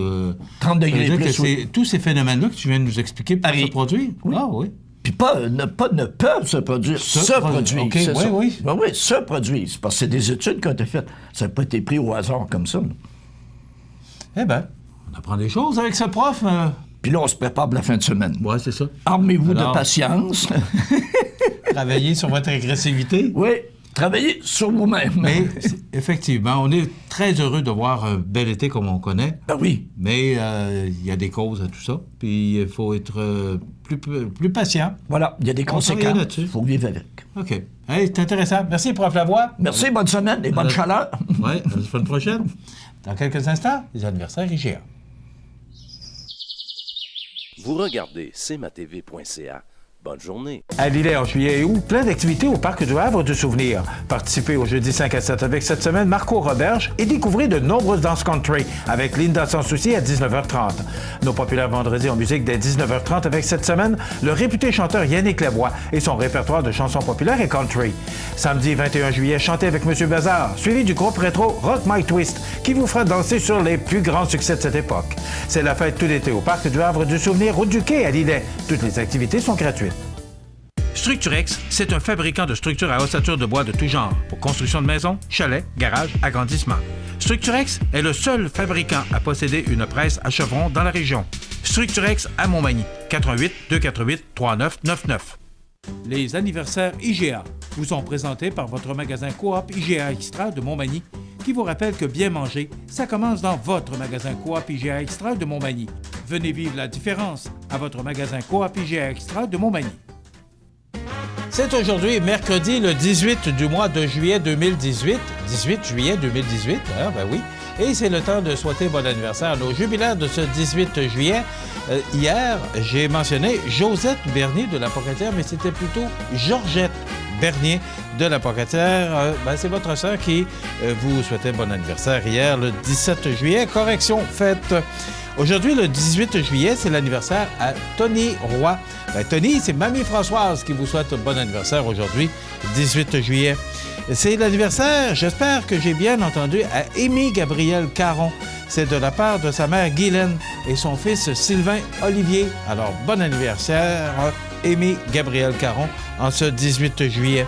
D: degrés
C: plus, tous ces phénomènes-là que tu viens de nous expliquer peuvent se produire?
D: Oui.
C: Ah oui.
D: Puis ne peuvent se produire, se produisent.
C: Okay,
D: c'est ça.
C: Oui.
D: Ben oui, se produisent. Parce que c'est des études qui ont été faites. Ça n'a pas été pris au hasard comme ça. Là.
C: Eh bien, on apprend des choses avec ce prof.
D: Puis là, on se prépare pour la fin de semaine.
C: Oui, c'est ça.
D: Armez-vous de patience.
C: Travaillez sur votre agressivité.
D: Oui, travaillez sur vous-même.
C: Mais effectivement, on est très heureux de voir un bel été comme on connaît.
D: Ben oui.
C: Mais il y a des causes à tout ça. Puis il faut être plus patient.
D: Voilà, il y a des conséquences. Il faut vivre avec.
C: OK. Hey, c'est intéressant. Merci, Prof. Lavoie.
D: Merci, bonne semaine et bonne chaleur.
C: Oui, à la semaine prochaine. Dans quelques instants, les anniversaires IGA.
H: Vous regardez cmatv.ca. Bonne journée.
I: À Lilley, en juillet et août, plein d'activités au Parc du Havre du Souvenir. Participez au jeudi 5 à 7 avec cette semaine Marco Roberge et découvrez de nombreuses danses country avec Linda Sans Souci à 19h30. Nos populaires vendredis en musique dès 19h30 avec cette semaine le réputé chanteur Yannick Lavoie et son répertoire de chansons populaires et country. Samedi 21 juillet, chantez avec Monsieur Bazar, suivi du groupe rétro Rock My Twist qui vous fera danser sur les plus grands succès de cette époque. C'est la fête tout l'été au Parc du Havre du Souvenir, route du Quai à Lilley. Toutes les activités sont gratuites. Structurex, c'est un fabricant de structures à ossature de bois de tout genre pour construction de maisons, chalets, garages, agrandissements. Structurex est le seul fabricant à posséder une presse à chevron dans la région. Structurex à Montmagny, 88 248 3999. Les anniversaires IGA vous sont présentés par votre magasin Coop IGA Extra de Montmagny qui vous rappelle que bien manger, ça commence dans votre magasin Coop IGA Extra de Montmagny. Venez vivre la différence à votre magasin Coop IGA Extra de Montmagny. C'est aujourd'hui, mercredi, le 18 du mois de juillet 2018. 18 juillet 2018, hein, ben oui. Et c'est le temps de souhaiter bon anniversaire à nos jubilaires de ce 18 juillet. Hier, j'ai mentionné Josette Bernier de la Pocatière, mais c'était plutôt Georgette Bernier de la Pocatière. C'est votre sœur qui vous souhaitait bon anniversaire hier, le 17 juillet. Correction faite. Aujourd'hui, le 18 juillet, c'est l'anniversaire à Tony Roy. Tony, c'est Mamie Françoise qui vous souhaite bon anniversaire aujourd'hui, 18 juillet.
C: C'est l'anniversaire, j'espère que j'ai bien entendu, à Amy Gabrielle Caron. C'est de la part de sa mère Guylaine et son fils Sylvain Olivier. Alors, bon anniversaire, Amy Gabrielle Caron, en ce 18 juillet.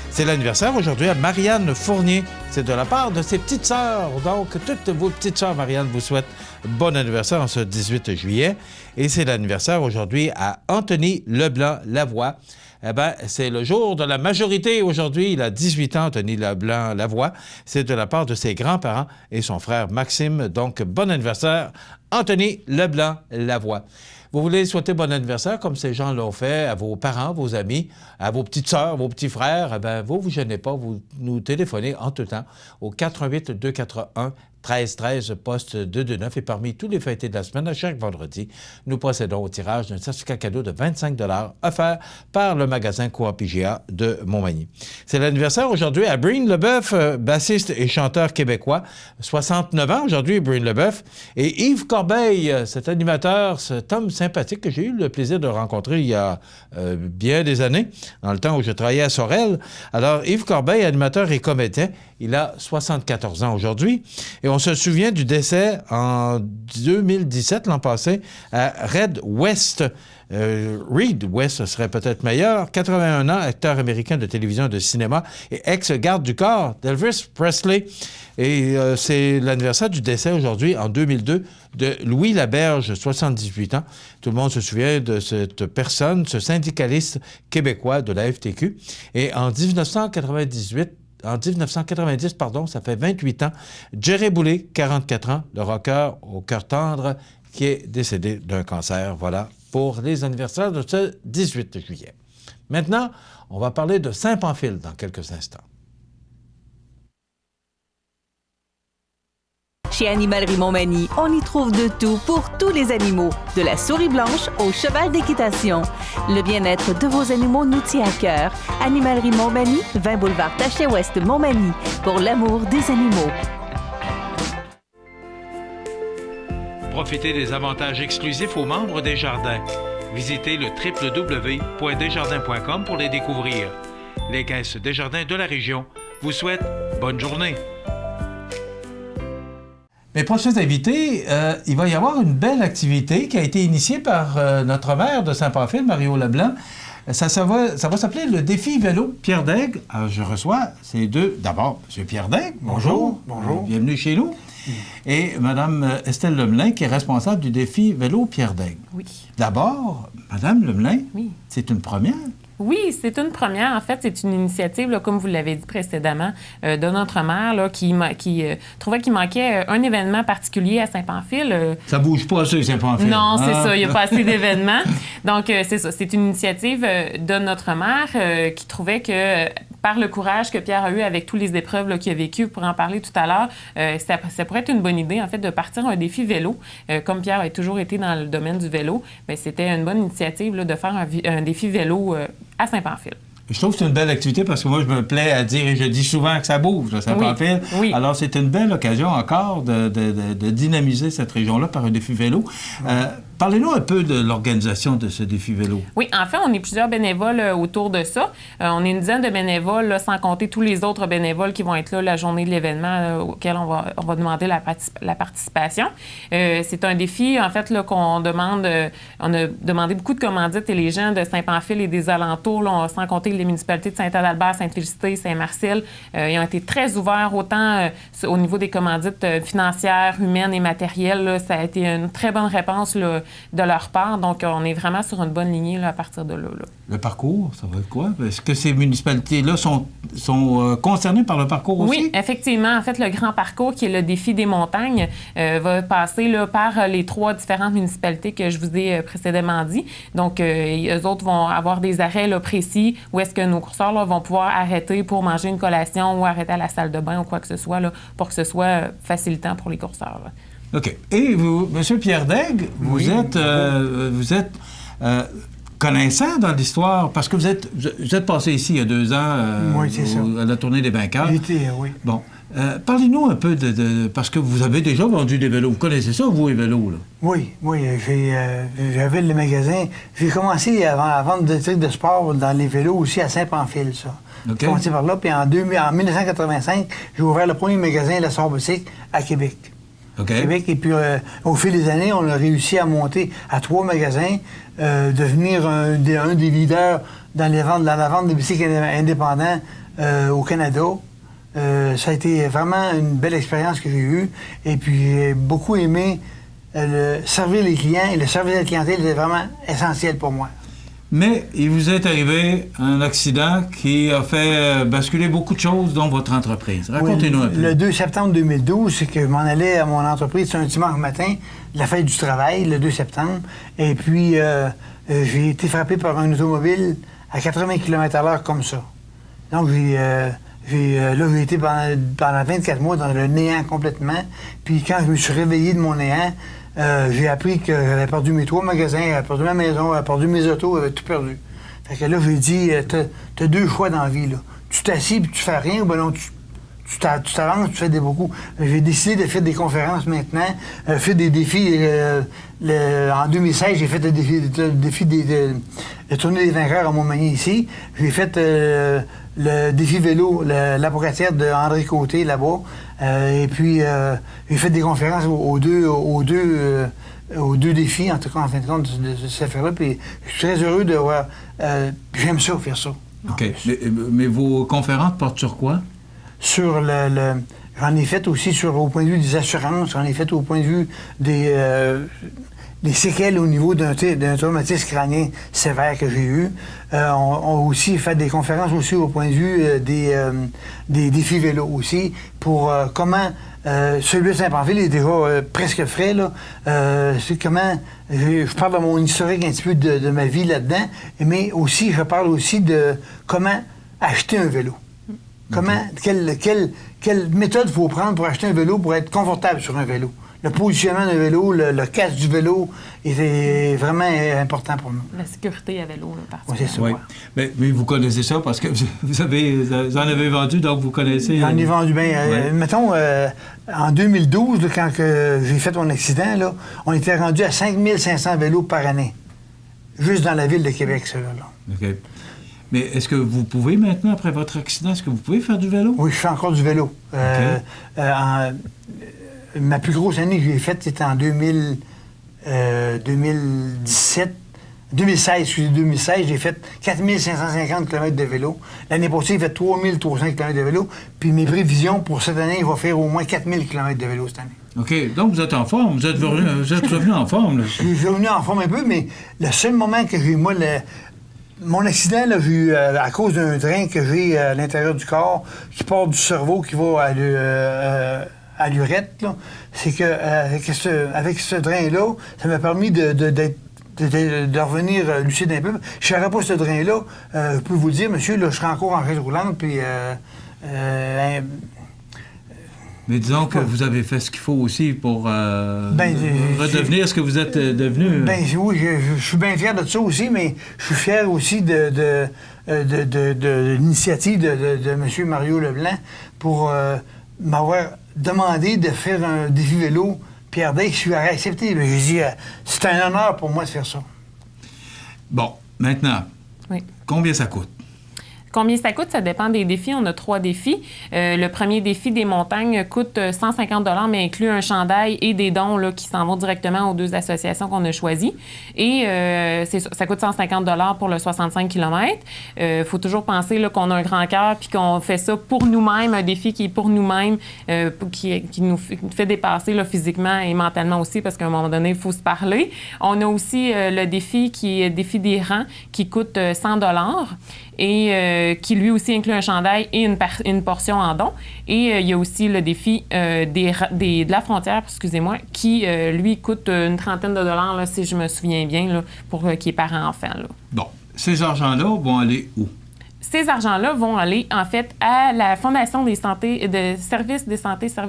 C: C'est l'anniversaire aujourd'hui à Marianne Fournier. C'est de la part de ses petites sœurs. Donc, toutes vos petites sœurs, Marianne, vous souhaitent bon anniversaire en ce 18 juillet. Et c'est l'anniversaire aujourd'hui à Anthony Leblanc-Lavoie. Eh bien, c'est le jour de la majorité aujourd'hui. Il a 18 ans, Anthony Leblanc-Lavoie. C'est de la part de ses grands-parents et son frère Maxime. Donc, bon anniversaire, Anthony Leblanc-Lavoie. Vous voulez souhaiter bon anniversaire, comme ces gens l'ont fait, à vos parents, vos amis, à vos petites sœurs, vos petits frères, eh bien, vous gênez pas, vous nous téléphonez en tout temps au 88 241 1313 poste 229. Et parmi tous les fêtés de la semaine, à chaque vendredi, nous procédons au tirage d'un certificat cadeau de 25 $ offert par le magasin Coop IGA de Montmagny. C'est l'anniversaire aujourd'hui à Breen Leboeuf, bassiste et chanteur québécois. 69 ans aujourd'hui, Breen Leboeuf. Et Yves Corbeil, cet animateur, cet homme sympathique que j'ai eu le plaisir de rencontrer il y a bien des années, dans le temps où je travaillais à Sorel. Alors, Yves Corbeil, animateur et comédien, il a 74 ans aujourd'hui. Et on se souvient du décès en 2017, l'an passé, à Reed West. Reed West, ce serait peut-être meilleur. 81 ans, acteur américain de télévision et de cinéma et ex-garde du corps d'Elvis Presley. Et c'est l'anniversaire du décès aujourd'hui, en 2002, de Louis Laberge, 78 ans. Tout le monde se souvient de cette personne, ce syndicaliste québécois de la FTQ. Et en 1990, ça fait 28 ans, Jerry Boulet, 44 ans, le rocker au cœur tendre, qui est décédé d'un cancer. Voilà pour les anniversaires de ce 18 juillet. Maintenant, on va parler de Saint-Pamphile dans quelques instants.
A: Chez Animalerie Montmagny, on y trouve de tout pour tous les animaux, de la souris blanche au cheval d'équitation. Le bien-être de vos animaux nous tient à cœur. Animalerie Montmagny, 20 boulevard Taché-Ouest Montmagny, pour l'amour des animaux.
I: Profitez des avantages exclusifs aux membres des Jardins. Visitez le www.desjardins.com pour les découvrir. Les caisses Desjardins de la région vous souhaitent bonne journée.
C: Mes prochains invités, il va y avoir une belle activité qui a été initiée par notre maire de Saint-Pamphile, Mario Leblanc. Ça va s'appeler le défi vélo Pierre Daigle. Alors, je reçois ces deux. D'abord, M. Pierre Daigle. Bonjour.
J: Bonjour.
C: Bienvenue chez nous. Et Mme Estelle Lemelin, qui est responsable du défi vélo Pierre Daigle.
J: Oui.
C: D'abord, Mme Lemelin,
J: oui.
C: C'est une première.
J: Oui, c'est une première. En fait, c'est une initiative, là, comme vous l'avez dit précédemment, de notre maire là, qui trouvait qu'il manquait un événement particulier à Saint-Pamphile.
C: Ça bouge pas, ça, Saint-Pamphile.
J: Non, c'est ça. Il n'y a pas assez d'événements. Donc, c'est ça. C'est une initiative de notre maire qui trouvait que, par le courage que Pierre a eu avec toutes les épreuves qu'il a vécues, pour en parler tout à l'heure, ça pourrait être une bonne idée, en fait, de partir un défi vélo. Comme Pierre a toujours été dans le domaine du vélo, bien, c'était une bonne initiative là, de faire un défi vélo à Saint-Pamphile.
C: Je trouve que c'est une belle activité parce que moi, je me plais à dire, et je dis souvent que ça bouge, là, Saint-Pamphile.
J: Oui, oui.
C: Alors, c'est une belle occasion encore de dynamiser cette région-là par un défi vélo. Parlez-nous un peu de l'organisation de ce défi vélo.
J: Oui, en fait, on est plusieurs bénévoles autour de ça. On est une dizaine de bénévoles, là, sans compter tous les autres bénévoles qui vont être là la journée de l'événement auquel on va demander la participation. C'est un défi, en fait, là, qu'on demande. On a demandé beaucoup de commandites et les gens de Saint-Pamphile et des alentours, là, sans compter les municipalités de Saint-Adalbert, Sainte-Félicité, Saint-Marcel, ils ont été très ouverts autant au niveau des commandites financières, humaines et matérielles. Là, ça a été une très bonne réponse là, de leur part. Donc, on est vraiment sur une bonne lignée là, à partir de là. Le parcours,
C: ça va être quoi? Est-ce que ces municipalités-là sont concernées par le parcours aussi?
J: Oui, effectivement. En fait, le grand parcours, qui est le défi des montagnes, va passer là, par les 3 différentes municipalités que je vous ai précédemment dit. Donc, eux autres vont avoir des arrêts là, précis où est-ce que nos courseurs là, vont pouvoir arrêter pour manger une collation ou arrêter à la salle de bain ou quoi que ce soit là, pour que ce soit facilitant pour les courseurs. Là.
C: OK. Et vous, M. Pierre Daigle, vous êtes
I: connaissant dans l'histoire, parce que vous êtes passé ici il y a 2 ans
K: oui, c'est ça.
I: À la tournée des vainqueurs.
K: Oui.
I: Bon. Parlez-nous un peu parce que vous avez déjà vendu des vélos. Vous connaissez ça, vous, les vélos, là?
K: Oui. J'avais le magasin. J'ai commencé à vendre des trucs de sport dans les vélos aussi à Saint-Pamphile, ça.
I: Okay.
K: J'ai commencé par là, puis en 1985, j'ai ouvert le premier magasin La Sorbicycle à Québec.
I: Okay.
K: Québec. Et puis, au fil des années, on a réussi à monter à 3 magasins, devenir un des leaders dans la vente des bicycles indépendants au Canada. Ça a été vraiment une belle expérience que j'ai eue. Et puis, j'ai beaucoup aimé servir les clients. Et le service à la clientèle était vraiment essentiel pour moi.
I: Mais il vous est arrivé un accident qui a fait basculer beaucoup de choses dans votre entreprise. Racontez-nous un peu.
K: Le 2 septembre 2012, c'est que je m'en allais à mon entreprise. C'est un dimanche matin, la fête du travail, le 2 septembre. Et puis, j'ai été frappé par un automobile à 80 km/h comme ça. Donc, j'ai été pendant 24 mois dans le néant complètement. Puis quand je me suis réveillé de mon néant, j'ai appris que j'avais perdu mes 3 magasins, j'avais perdu ma maison, j'avais perdu mes autos, j'avais tout perdu. Fait que là, j'ai dit, t'as 2 choix dans la vie, là. Tu t'assis puis tu fais rien, ou bien non, tu t'avances, tu fais beaucoup. J'ai décidé de faire des conférences maintenant, faire des défis. En 2016, j'ai fait le défi de tournée des vainqueurs à Montmagny ici. J'ai fait le défi vélo, l'apocatière de André Côté là-bas. Et puis, j'ai fait des conférences aux deux défis, en tout cas, en fin de compte, de cette affaire-là. Puis, je suis très heureux de voir. J'aime ça, faire ça.
I: OK. Mais vos conférences portent sur quoi?
K: Sur j'en ai fait aussi au point de vue des assurances, j'en ai fait au point de vue des séquelles au niveau d'un traumatisme crânien sévère que j'ai eu. On a aussi fait des conférences aussi au point de vue des défis vélo aussi, pour comment celui de Saint-Pamphile est déjà presque frais, là. C'est comment je parle de mon historique un petit peu de ma vie là-dedans, mais aussi je parle aussi de comment acheter un vélo. Comment, quelle méthode il faut prendre pour acheter un vélo pour être confortable sur un vélo? Le positionnement d'un vélo, le casque du vélo est vraiment important pour nous.
J: La sécurité à vélo, là,
K: oui, c'est ça.
I: Oui. Mais vous connaissez ça parce que vous en avez vendu, donc vous connaissez...
K: J'en ai vendu bien. Mettons, en 2012, là, quand j'ai fait mon accident, là, on était rendu à 5500 vélos par année. Juste dans la ville de Québec, ça, là.
I: OK. Mais est-ce que vous pouvez maintenant, après votre accident, est-ce que vous pouvez faire du vélo?
K: Oui, je fais encore du vélo.
I: Okay.
K: Ma plus grosse année que j'ai faite, c'était en 2016, j'ai fait 4550 km de vélo. L'année passée, j'ai fait 3300 km de vélo. Puis mes prévisions pour cette année, je vais faire au moins 4000 km de vélo cette année.
I: OK. Donc, vous êtes en forme. Vous êtes revenu en forme, là.
K: Je suis revenu en forme un peu, mais le seul moment que j'ai eu, moi, mon accident, là, j'ai eu à cause d'un drain que j'ai à l'intérieur du corps, qui part du cerveau, qui va à l'urètre, là. C'est que avec ce drain-là, ça m'a permis de revenir lucide un peu. Si je n'aurais pas ce drain-là, je peux vous le dire, monsieur, là, je serais encore en chaise roulante, puis...
I: Mais disons que vous avez fait ce qu'il faut aussi pour redevenir ce que vous êtes devenu.
K: Ben oui, je suis bien fier de ça aussi, mais je suis fier aussi de l'initiative de M. Mario Leblanc pour m'avoir demandé de faire un défi vélo. Pierre Day, je suis accepté. J'ai dit, c'est un honneur pour moi de faire ça.
I: Bon, maintenant,
J: oui.
I: Combien ça coûte?
J: Combien ça coûte? Ça dépend des défis. On a 3 défis. Le premier défi des montagnes coûte 150 $, mais inclut un chandail et des dons là, qui s'en vont directement aux 2 associations qu'on a choisies. Et ça coûte 150 $ pour le 65 km. Faut toujours penser là, qu'on a un grand cœur puis qu'on fait ça pour nous-mêmes, un défi qui est pour nous-mêmes, qui nous fait dépasser là, physiquement et mentalement aussi, parce qu'à un moment donné, il faut se parler. On a aussi le défi qui est défi des rangs, qui coûte 100 $ et qui lui aussi inclut un chandail et une portion en don. Et il y a aussi le défi de la frontière, excusez-moi, qui lui coûte une trentaine de dollars, là, si je me souviens bien, là, pour qui est parent-enfant.
I: Bon, ces argents-là vont aller où?
J: Ces argents-là vont aller, en fait, à la Fondation des services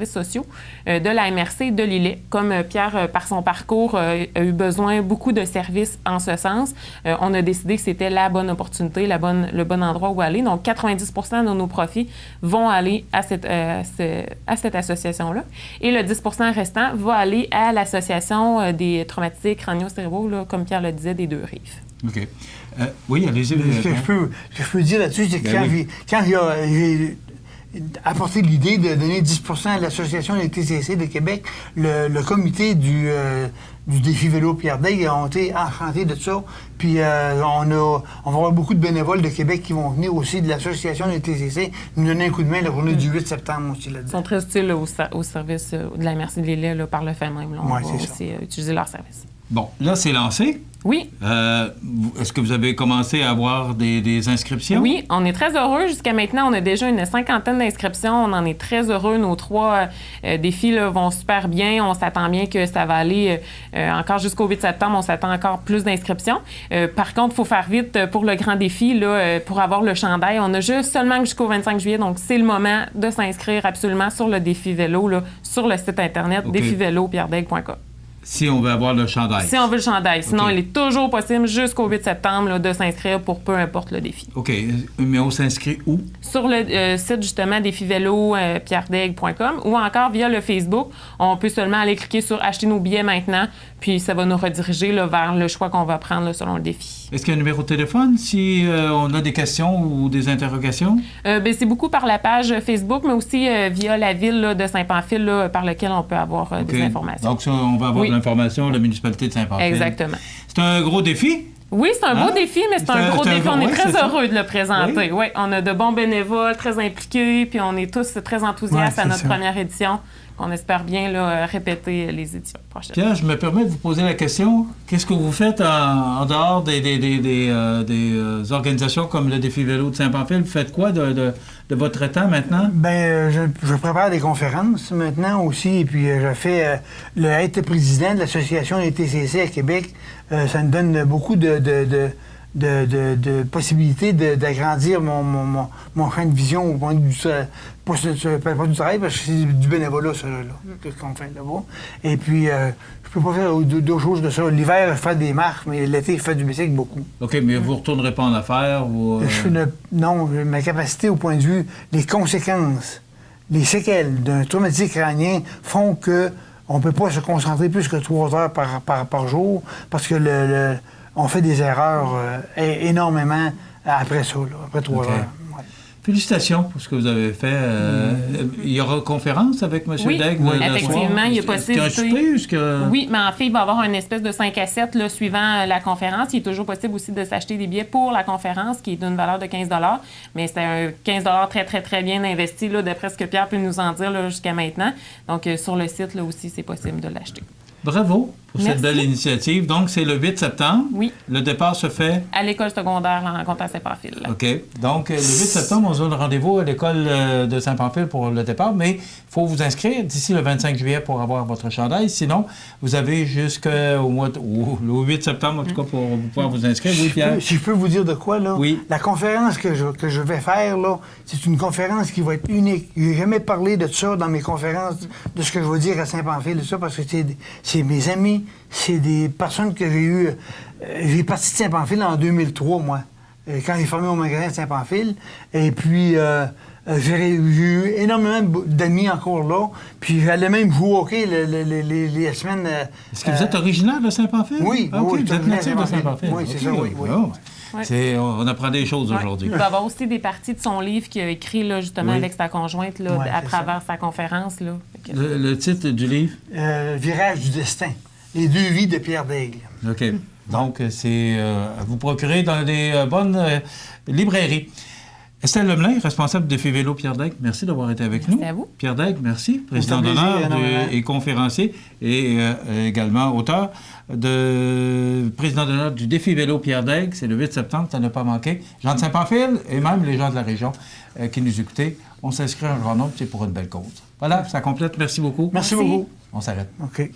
J: sociaux de la MRC de Lillet. Comme Pierre, par son parcours, a eu besoin beaucoup de services en ce sens, on a décidé que c'était la bonne opportunité, le bon endroit où aller. Donc, 90 % de nos profits vont aller à cette association-là. Et le 10 % restant va aller à l'Association des traumatisés crânio-cérébraux, là, comme Pierre le disait, des Deux-Rives.
C: OK. Oui, allez-y.
K: Ce que je peux dire là-dessus, c'est que quand j'ai apporté l'idée de donner 10 % à l'Association des TCC de Québec, le comité du défi vélo Pierre Dague ont été enchantés de ça. Puis on va avoir beaucoup de bénévoles de Québec qui vont venir aussi de l'Association des TCC nous donner un coup de main la journée du 8 septembre aussi là-dedans.
J: Ils sont très utiles au service de la MRC de Lillet par le fait même. Là, on va aussi utiliser leur service.
C: Bon, là, c'est lancé.
J: Oui.
C: Est-ce que vous avez commencé à avoir des inscriptions?
J: Oui, on est très heureux. Jusqu'à maintenant, on a déjà une 50aine d'inscriptions. On en est très heureux. Nos 3 défis là, vont super bien. On s'attend bien que ça va aller encore jusqu'au 8 septembre. On s'attend encore plus d'inscriptions. Par contre, il faut faire vite pour le grand défi, là, pour avoir le chandail. On a juste seulement jusqu'au 25 juillet. Donc, c'est le moment de s'inscrire absolument sur le défi vélo, là, sur le site Internet défivélo-pierredague.com.
C: Si on veut avoir le chandail.
J: Si on veut le chandail. Sinon, il est toujours possible jusqu'au 8 septembre là, de s'inscrire pour peu importe le défi.
C: OK. Mais on s'inscrit où? Sur
J: le site, justement, défivélo-pierredague.com ou encore via le Facebook. On peut seulement aller cliquer sur « Acheter nos billets maintenant », puis ça va nous rediriger là, vers le choix qu'on va prendre là, selon le défi.
C: Est-ce qu'il y a un numéro de téléphone si on a des questions ou des interrogations?
J: C'est beaucoup par la page Facebook, mais aussi via la ville là, de Saint-Pamphile, là, par laquelle on peut avoir des informations.
C: Donc, ça, on va avoir de l'information de la municipalité de Saint-Pamphile.
J: Exactement.
C: C'est un gros défi?
J: Oui, c'est un beau défi, mais c'est un gros défi. On est très heureux de le présenter.
C: Oui,
J: on a de bons bénévoles, très impliqués, puis on est tous très enthousiastes à notre première édition. On espère bien là, répéter les éditions prochaines.
C: Pierre, je me permets de vous poser la question. Qu'est-ce que vous faites en dehors des organisations comme le Défi Vélo de Saint-Pamphile? Vous faites quoi de votre temps maintenant?
K: Bien, je prépare des conférences maintenant aussi, et puis je fais être président de l'Association des TCC à Québec. Ça me donne beaucoup de possibilités d'agrandir mon champ de vision au point de vue pas du travail, parce que c'est du bénévolat, ça, là, qu'on fait là-bas. Et puis, je peux pas faire d'autres choses que ça. L'hiver, je fais des marches, mais l'été, je fais du bicycle beaucoup.
C: OK, mais vous ne retournerez pas en affaires? Ou,
K: Non, ma capacité au point de vue des conséquences, les séquelles d'un traumatisme crânien font que on ne peut pas se concentrer plus que 3 heures par jour, parce que on fait des erreurs énormément après ça, là, après 3 heures. Ouais.
C: Félicitations pour ce que vous avez fait. Il y aura conférence avec M. Dague?
J: Oui, effectivement, il y a possibilité. Oui, mais en fait, il va y avoir une espèce de 5 à 7 là, suivant la conférence. Il est toujours possible aussi de s'acheter des billets pour la conférence, qui est d'une valeur de 15 $. Mais c'est un 15 $ très, très, très bien investi, là, d'après ce que Pierre peut nous en dire là, jusqu'à maintenant. Donc, sur le site, là aussi, c'est possible de l'acheter.
C: Bravo pour cette belle initiative. Donc, c'est le 8 septembre. Oui. Le départ se fait?
J: À l'école secondaire, la rencontre à Saint-Pamphile.
C: OK. Donc, le 8 septembre, on se donne rendez-vous à l'école de Saint-Pamphile pour le départ, mais il faut vous inscrire d'ici le 25 juillet pour avoir votre chandail. Sinon, vous avez jusqu'au le 8 septembre, en tout cas, pour pouvoir vous inscrire. Oui, Pierre?
K: Si je peux vous dire de quoi, là? Oui. La conférence que je vais faire, là, c'est une conférence qui va être unique. Je n'ai jamais parlé de ça dans mes conférences, de ce que je vais dire à Saint-Pamphile, de ça, parce que c'est mes amis, c'est des personnes que j'ai eues. J'ai parti de Saint-Pamphile en 2003, moi, quand j'ai formé mon magasin de Saint-Pamphile. Et puis, j'ai eu énormément d'amis encore là. Puis, j'allais même jouer au hockey les semaines.
C: Est-ce que vous êtes originaire de Saint-Pamphile?
K: Oui,
C: oui. Vous êtes natif de Saint-Pamphile?
K: Oui, c'est ça, oui.
C: Ouais. On apprend des choses aujourd'hui.
J: Il va y avoir aussi des parties de son livre qu'il a écrit là, justement avec sa conjointe là, à travers sa conférence. Là.
C: Le titre du livre?
K: Virage du destin. Les 2 vies de Pierre Dague.
C: OK. Donc, c'est à vous procurer dans des bonnes librairies. Estelle Lemelin, responsable de Défi Vélo Pierre Dague, merci d'avoir été avec nous.
J: Merci à vous.
C: Pierre Dague, merci, président d'honneur et conférencier et également auteur président d'honneur du Défi Vélo Pierre Dague. C'est le 8 septembre, ça n'a pas manqué. Jean de Saint-Pamphile et même les gens de la région qui nous écoutaient. On s'inscrit un grand nombre, c'est pour une belle cause. Voilà, ça complète. Merci beaucoup.
K: Merci beaucoup.
C: On s'arrête.
K: OK.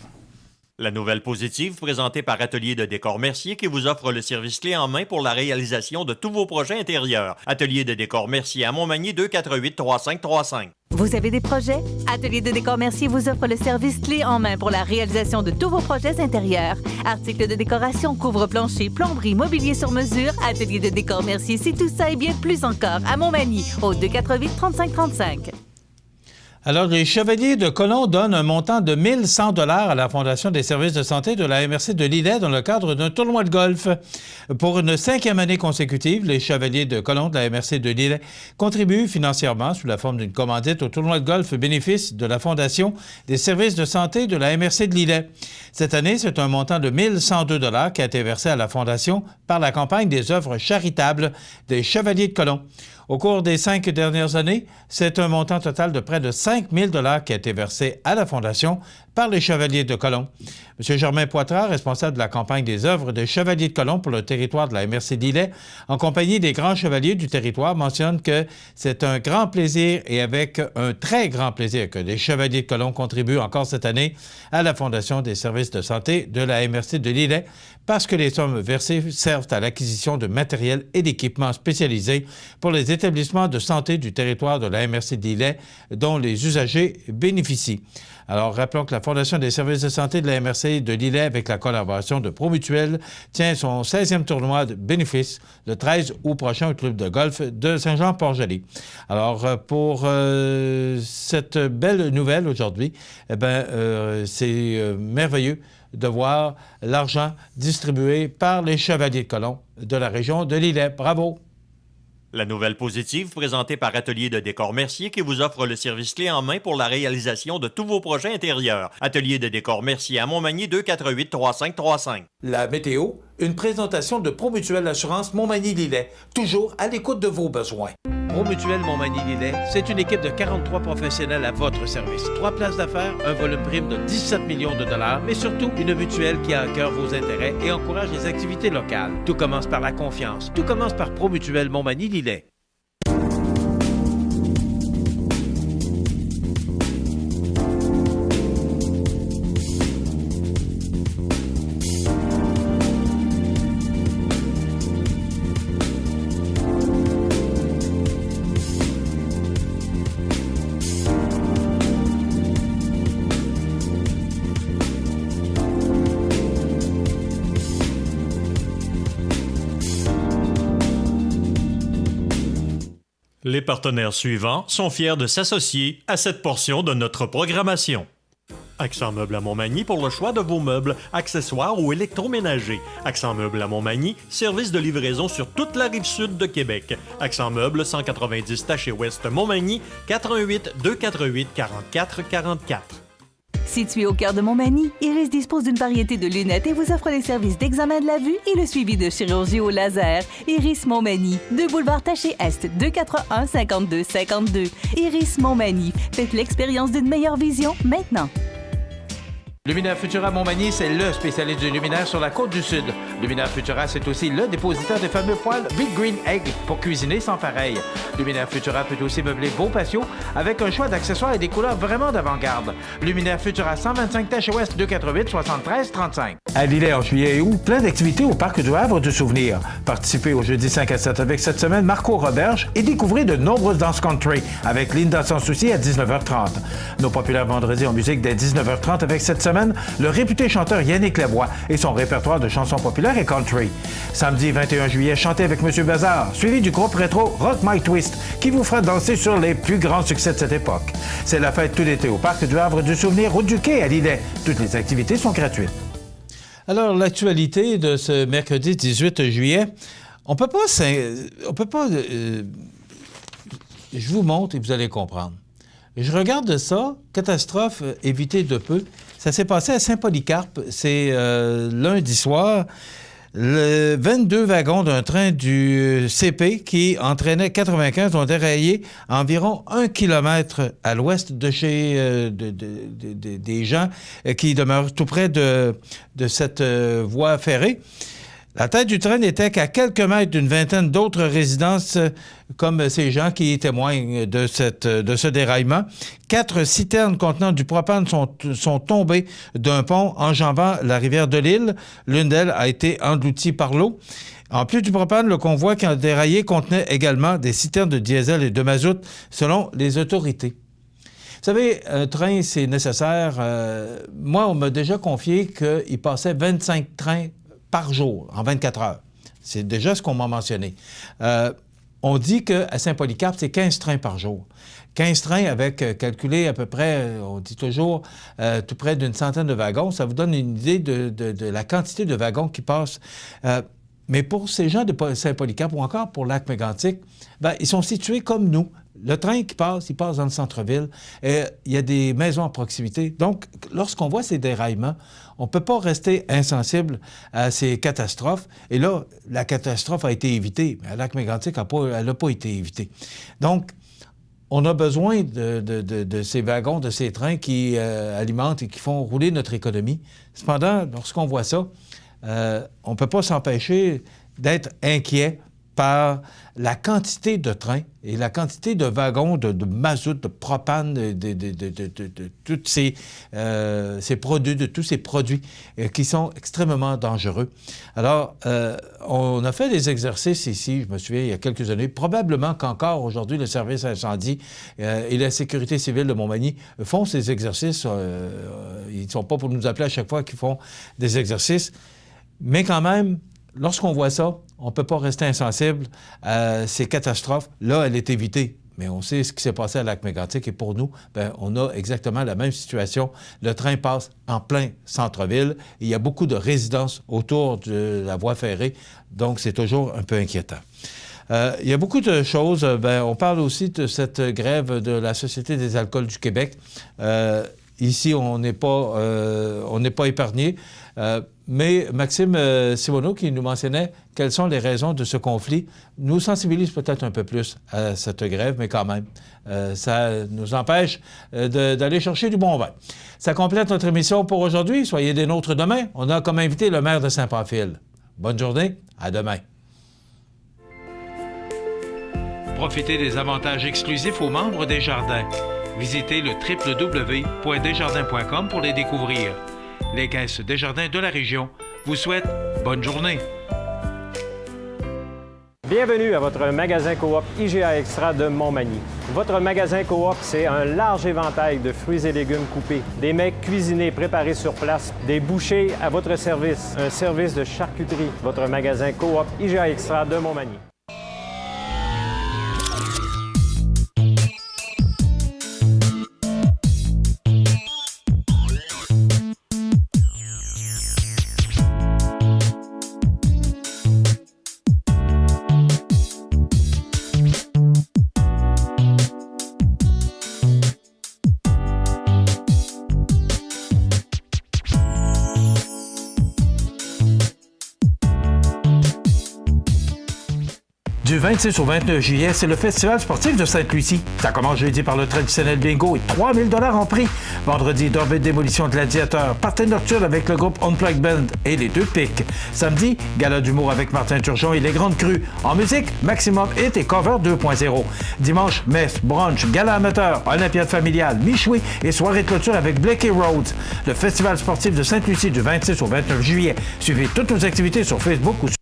F: La nouvelle positive présentée par Atelier de décor Mercier qui vous offre le service clé en main pour la réalisation de tous vos projets intérieurs. Atelier de décor Mercier à Montmagny 248-3535.
A: Vous avez des projets? Atelier de décor Mercier vous offre le service clé en main pour la réalisation de tous vos projets intérieurs. Articles de décoration, couvre-plancher, plomberie, mobilier sur mesure. Atelier de décor Mercier, c'est tout ça et bien plus encore à Montmagny au 248-3535.
C: Alors, les Chevaliers de Colomb donnent un montant de 1 100 $ à la Fondation des services de santé de la MRC de Lillet dans le cadre d'un tournoi de golf. Pour une 5e année consécutive, les Chevaliers de Colomb de la MRC de Lillet contribuent financièrement sous la forme d'une commandite au tournoi de golf bénéfice de la Fondation des services de santé de la MRC de Lillet. Cette année, c'est un montant de 1 102 $ qui a été versé à la Fondation par la campagne des œuvres charitables des Chevaliers de Colomb. Au cours des 5 dernières années, c'est un montant total de près de 5 000 $ qui a été versé à la Fondation par les Chevaliers de Colomb. M. Germain Poitras, responsable de la campagne des œuvres des Chevaliers de Colomb pour le territoire de la MRC d'Illet, en compagnie des grands chevaliers du territoire, mentionne que c'est un grand plaisir et avec un très grand plaisir que les Chevaliers de Colomb contribuent encore cette année à la Fondation des services de santé de la MRC de Lillet parce que les sommes versées servent à l'acquisition de matériel et d'équipements spécialisés pour les établissements de santé du territoire de la MRC d'Illet dont les usagers bénéficient. Alors, rappelons que la Fondation des services de santé de la MRC de Lillet, avec la collaboration de Promutuel, tient son 16e tournoi de bénéfices le 13 août prochain au club de golf de Saint-Jean-Port-Joli. Alors, pour cette belle nouvelle aujourd'hui, c'est merveilleux de voir l'argent distribué par les Chevaliers de Colomb de la région de Lillet. Bravo!
F: La nouvelle positive présentée par Atelier de décor Mercier qui vous offre le service clé en main pour la réalisation de tous vos projets intérieurs. Atelier de décor Mercier à Montmagny 248-3535.
I: La météo, une présentation de Promutuel Assurance Montmagny-Lillet, toujours à l'écoute de vos besoins.
C: Promutuel Montmagny-Lillet, c'est une équipe de 43 professionnels à votre service. 3 places d'affaires, un volume prime de 17 millions de dollars, mais surtout une mutuelle qui a à cœur vos intérêts et encourage les activités locales. Tout commence par la confiance. Tout commence par Promutuel Montmagny-Lillet.
F: Les partenaires suivants sont fiers de s'associer à cette portion de notre programmation. Accent Meubles à Montmagny pour le choix de vos meubles, accessoires ou électroménagers. Accent Meubles à Montmagny, service de livraison sur toute la rive sud de Québec. Accent Meubles, 190 Taché Ouest Montmagny, 418-248-4444.
A: Situé au cœur de Montmagny, Iris dispose d'une variété de lunettes et vous offre les services d'examen de la vue et le suivi de chirurgie au laser. Iris Montmagny, 2 boulevard Taché-Est, 241-5252. Iris Montmagny, faites l'expérience d'une meilleure vision maintenant.
I: Luminaire Futura Montmagny, c'est le spécialiste du luminaire sur la côte du Sud. Luminaire Futura, c'est aussi le dépositaire des fameux poêles Big Green Egg pour cuisiner sans pareil. Luminaire Futura peut aussi meubler vos patios avec un choix d'accessoires et des couleurs vraiment d'avant-garde. Luminaire Futura, 125 Taché-Ouest, 248-7335. À Lillet, en juillet et août, plein d'activités au Parc du Havre du Souvenir. Participez au jeudi 5 à 7 avec cette semaine Marco Roberge et découvrez de nombreuses danses country avec Linda Sans Souci à 19h30. Nos populaires vendredis en musique dès 19h30 avec cette semaine le réputé chanteur Yannick Lavoie et son répertoire de chansons populaires et country. Samedi 21 juillet, chantez avec M. Bazar, suivi du groupe rétro Rock My Twist, qui vous fera danser sur les plus grands succès de cette époque. C'est la fête tout l'été au Parc du Havre du Souvenir, route du Quai à Lillet. Toutes les activités sont gratuites.
C: Alors, l'actualité de ce mercredi 18 juillet, on peut pas je vous montre et vous allez comprendre. Je regarde ça, catastrophe évitée de peu. Ça s'est passé à Saint-Polycarpe, c'est lundi soir. Le 22 wagons d'un train du CP qui entraînait 95 ont déraillé à environ 1 kilomètre à l'ouest de chez des gens qui demeurent tout près de cette voie ferrée. La tête du train n'était qu'à quelques mètres d'une vingtaine d'autres résidences, comme ces gens qui témoignent de ce déraillement. 4 citernes contenant du propane sont tombées d'un pont enjambant la rivière de l'Île. L'une d'elles a été engloutie par l'eau. En plus du propane, le convoi qui a déraillé contenait également des citernes de diesel et de mazout, selon les autorités. Vous savez, un train, c'est nécessaire. Moi, on m'a déjà confié qu'il passait 25 trains par jour, en 24 heures. C'est déjà ce qu'on m'a mentionné. On dit qu'à Saint-Polycarpe, c'est 15 trains par jour. 15 trains avec calculé à peu près, on dit toujours, tout près d'une centaine de wagons. Ça vous donne une idée de la quantité de wagons qui passent. Mais pour ces gens de Saint-Polycarpe ou encore pour Lac-Mégantic, bien, ils sont situés comme nous. Le train qui passe, il passe dans le centre-ville. Il y a des maisons à proximité. Donc, lorsqu'on voit ces déraillements, on ne peut pas rester insensible à ces catastrophes. Et là, la catastrophe a été évitée. Mais à Lac-Mégantic, elle n'a pas été évitée. Donc, on a besoin de ces wagons, de ces trains qui alimentent et qui font rouler notre économie. Cependant, lorsqu'on voit ça, on ne peut pas s'empêcher d'être inquiet par la quantité de trains et la quantité de wagons, de mazout, de propane, de tous ces produits, de tous ces produits qui sont extrêmement dangereux. Alors, on a fait des exercices ici, je me souviens, il y a quelques années. Probablement qu'encore aujourd'hui, le service incendie et la sécurité civile de Montmagny font ces exercices. Ils ne sont pas pour nous appeler à chaque fois qu'ils font des exercices. Mais quand même, lorsqu'on voit ça, on ne peut pas rester insensible à ces catastrophes. Là, elle est évitée. Mais on sait ce qui s'est passé à Lac-Mégantic et pour nous, bien, on a exactement la même situation. Le train passe en plein centre-ville. Il y a beaucoup de résidences autour de la voie ferrée, donc c'est toujours un peu inquiétant. Il y a beaucoup de choses. Bien, on parle aussi de cette grève de la Société des alcools du Québec. Ici, on n'est pas épargné. Mais Maxime Simoneau, qui nous mentionnait quelles sont les raisons de ce conflit, nous sensibilise peut-être un peu plus à cette grève, mais quand même, ça nous empêche d'aller chercher du bon vin. Ça complète notre émission pour aujourd'hui. Soyez des nôtres demain. On a comme invité le maire de Saint-Pamphile. Bonne journée, à demain. Profitez des avantages exclusifs aux membres des Jardins. Visitez le www.desjardins.com pour les découvrir. Les caisses Desjardins de la région vous souhaitent bonne journée.
G: Bienvenue à votre magasin Coop IGA Extra de Montmagny. Votre magasin Coop, c'est un large éventail de fruits et légumes coupés, des mets cuisinés préparés sur place, des bouchées à votre service, un service de charcuterie. Votre magasin Coop IGA Extra de Montmagny.
I: Du 26 au 29 juillet, c'est le Festival sportif de Sainte-Lucie. Ça commence jeudi par le traditionnel bingo et 3 000 $ en prix. Vendredi, Dorvée de démolition de gladiateurs, party nocturne avec le groupe Unplugged Band et les Deux Pics. Samedi, gala d'humour avec Martin Turgeon et les Grandes Crues. En musique, Maximum Hit et Cover 2.0. Dimanche, messe, brunch, gala amateur, olympiade familiale, michoui et soirée de clôture avec Blakey Rhodes. Le Festival sportif de Sainte-Lucie du 26 au 29 juillet. Suivez toutes nos activités sur Facebook ou sur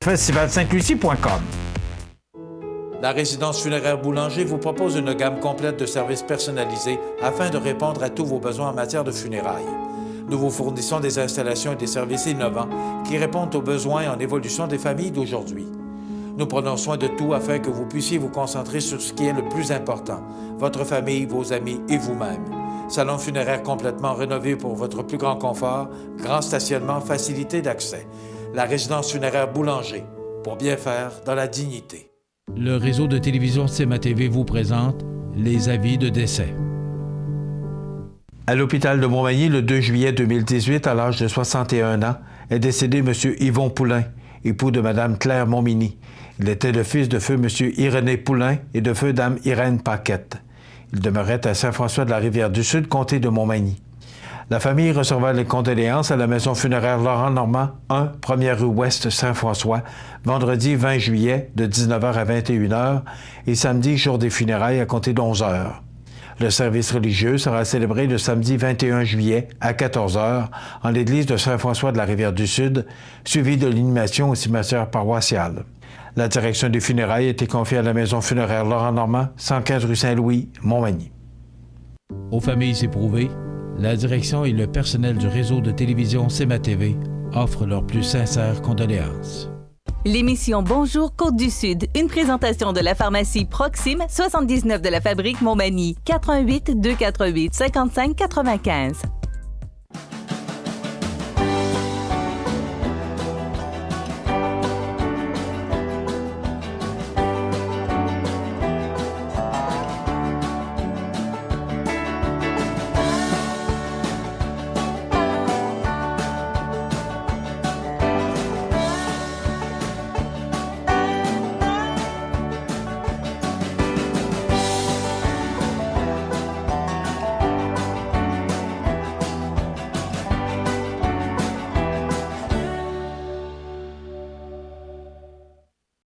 I: festivalsaintlucie.com.
C: La résidence funéraire Boulanger vous propose une gamme complète de services personnalisés afin de répondre à tous vos besoins en matière de funérailles. Nous vous fournissons des installations et des services innovants qui répondent aux besoins en évolution des familles d'aujourd'hui. Nous prenons soin de tout afin que vous puissiez vous concentrer sur ce qui est le plus important, votre famille, vos amis et vous-même. Salon funéraire complètement rénové pour votre plus grand confort, grand stationnement, facilité d'accès. La résidence funéraire Boulanger, pour bien faire dans la dignité. Le réseau de télévision CMA TV vous présente les avis de décès.
I: À l'hôpital de Montmagny, le 2 juillet 2018, à l'âge de 61 ans, est décédé M. Yvon Poulain, époux de Mme Claire Montminy. Il était le fils de feu M. Irénée Poulain et de feu Dame Irène Paquette. Il demeurait à Saint-François de la Rivière-du-Sud, comté de Montmagny. La famille recevra les condoléances à la maison funéraire Laurent Normand, 1 1er rue Ouest Saint-François, vendredi 20 juillet de 19h à 21h et samedi, jour des funérailles, à compter de 11h. Le service religieux sera célébré le samedi 21 juillet à 14h en l'église de Saint-François de la Rivière-du-Sud, suivi de l'inhumation au cimetière paroissial. La direction des funérailles a été confiée à la maison funéraire Laurent Normand, 115 rue Saint-Louis, Montmagny.
C: Aux familles éprouvées, la direction et le personnel du réseau de télévision CMA-TV offrent leurs plus sincères condoléances.
A: L'émission Bonjour Côte-du-Sud, une présentation de la pharmacie Proxime, 79 de la Fabrique Montmagny, 88 248 55 95.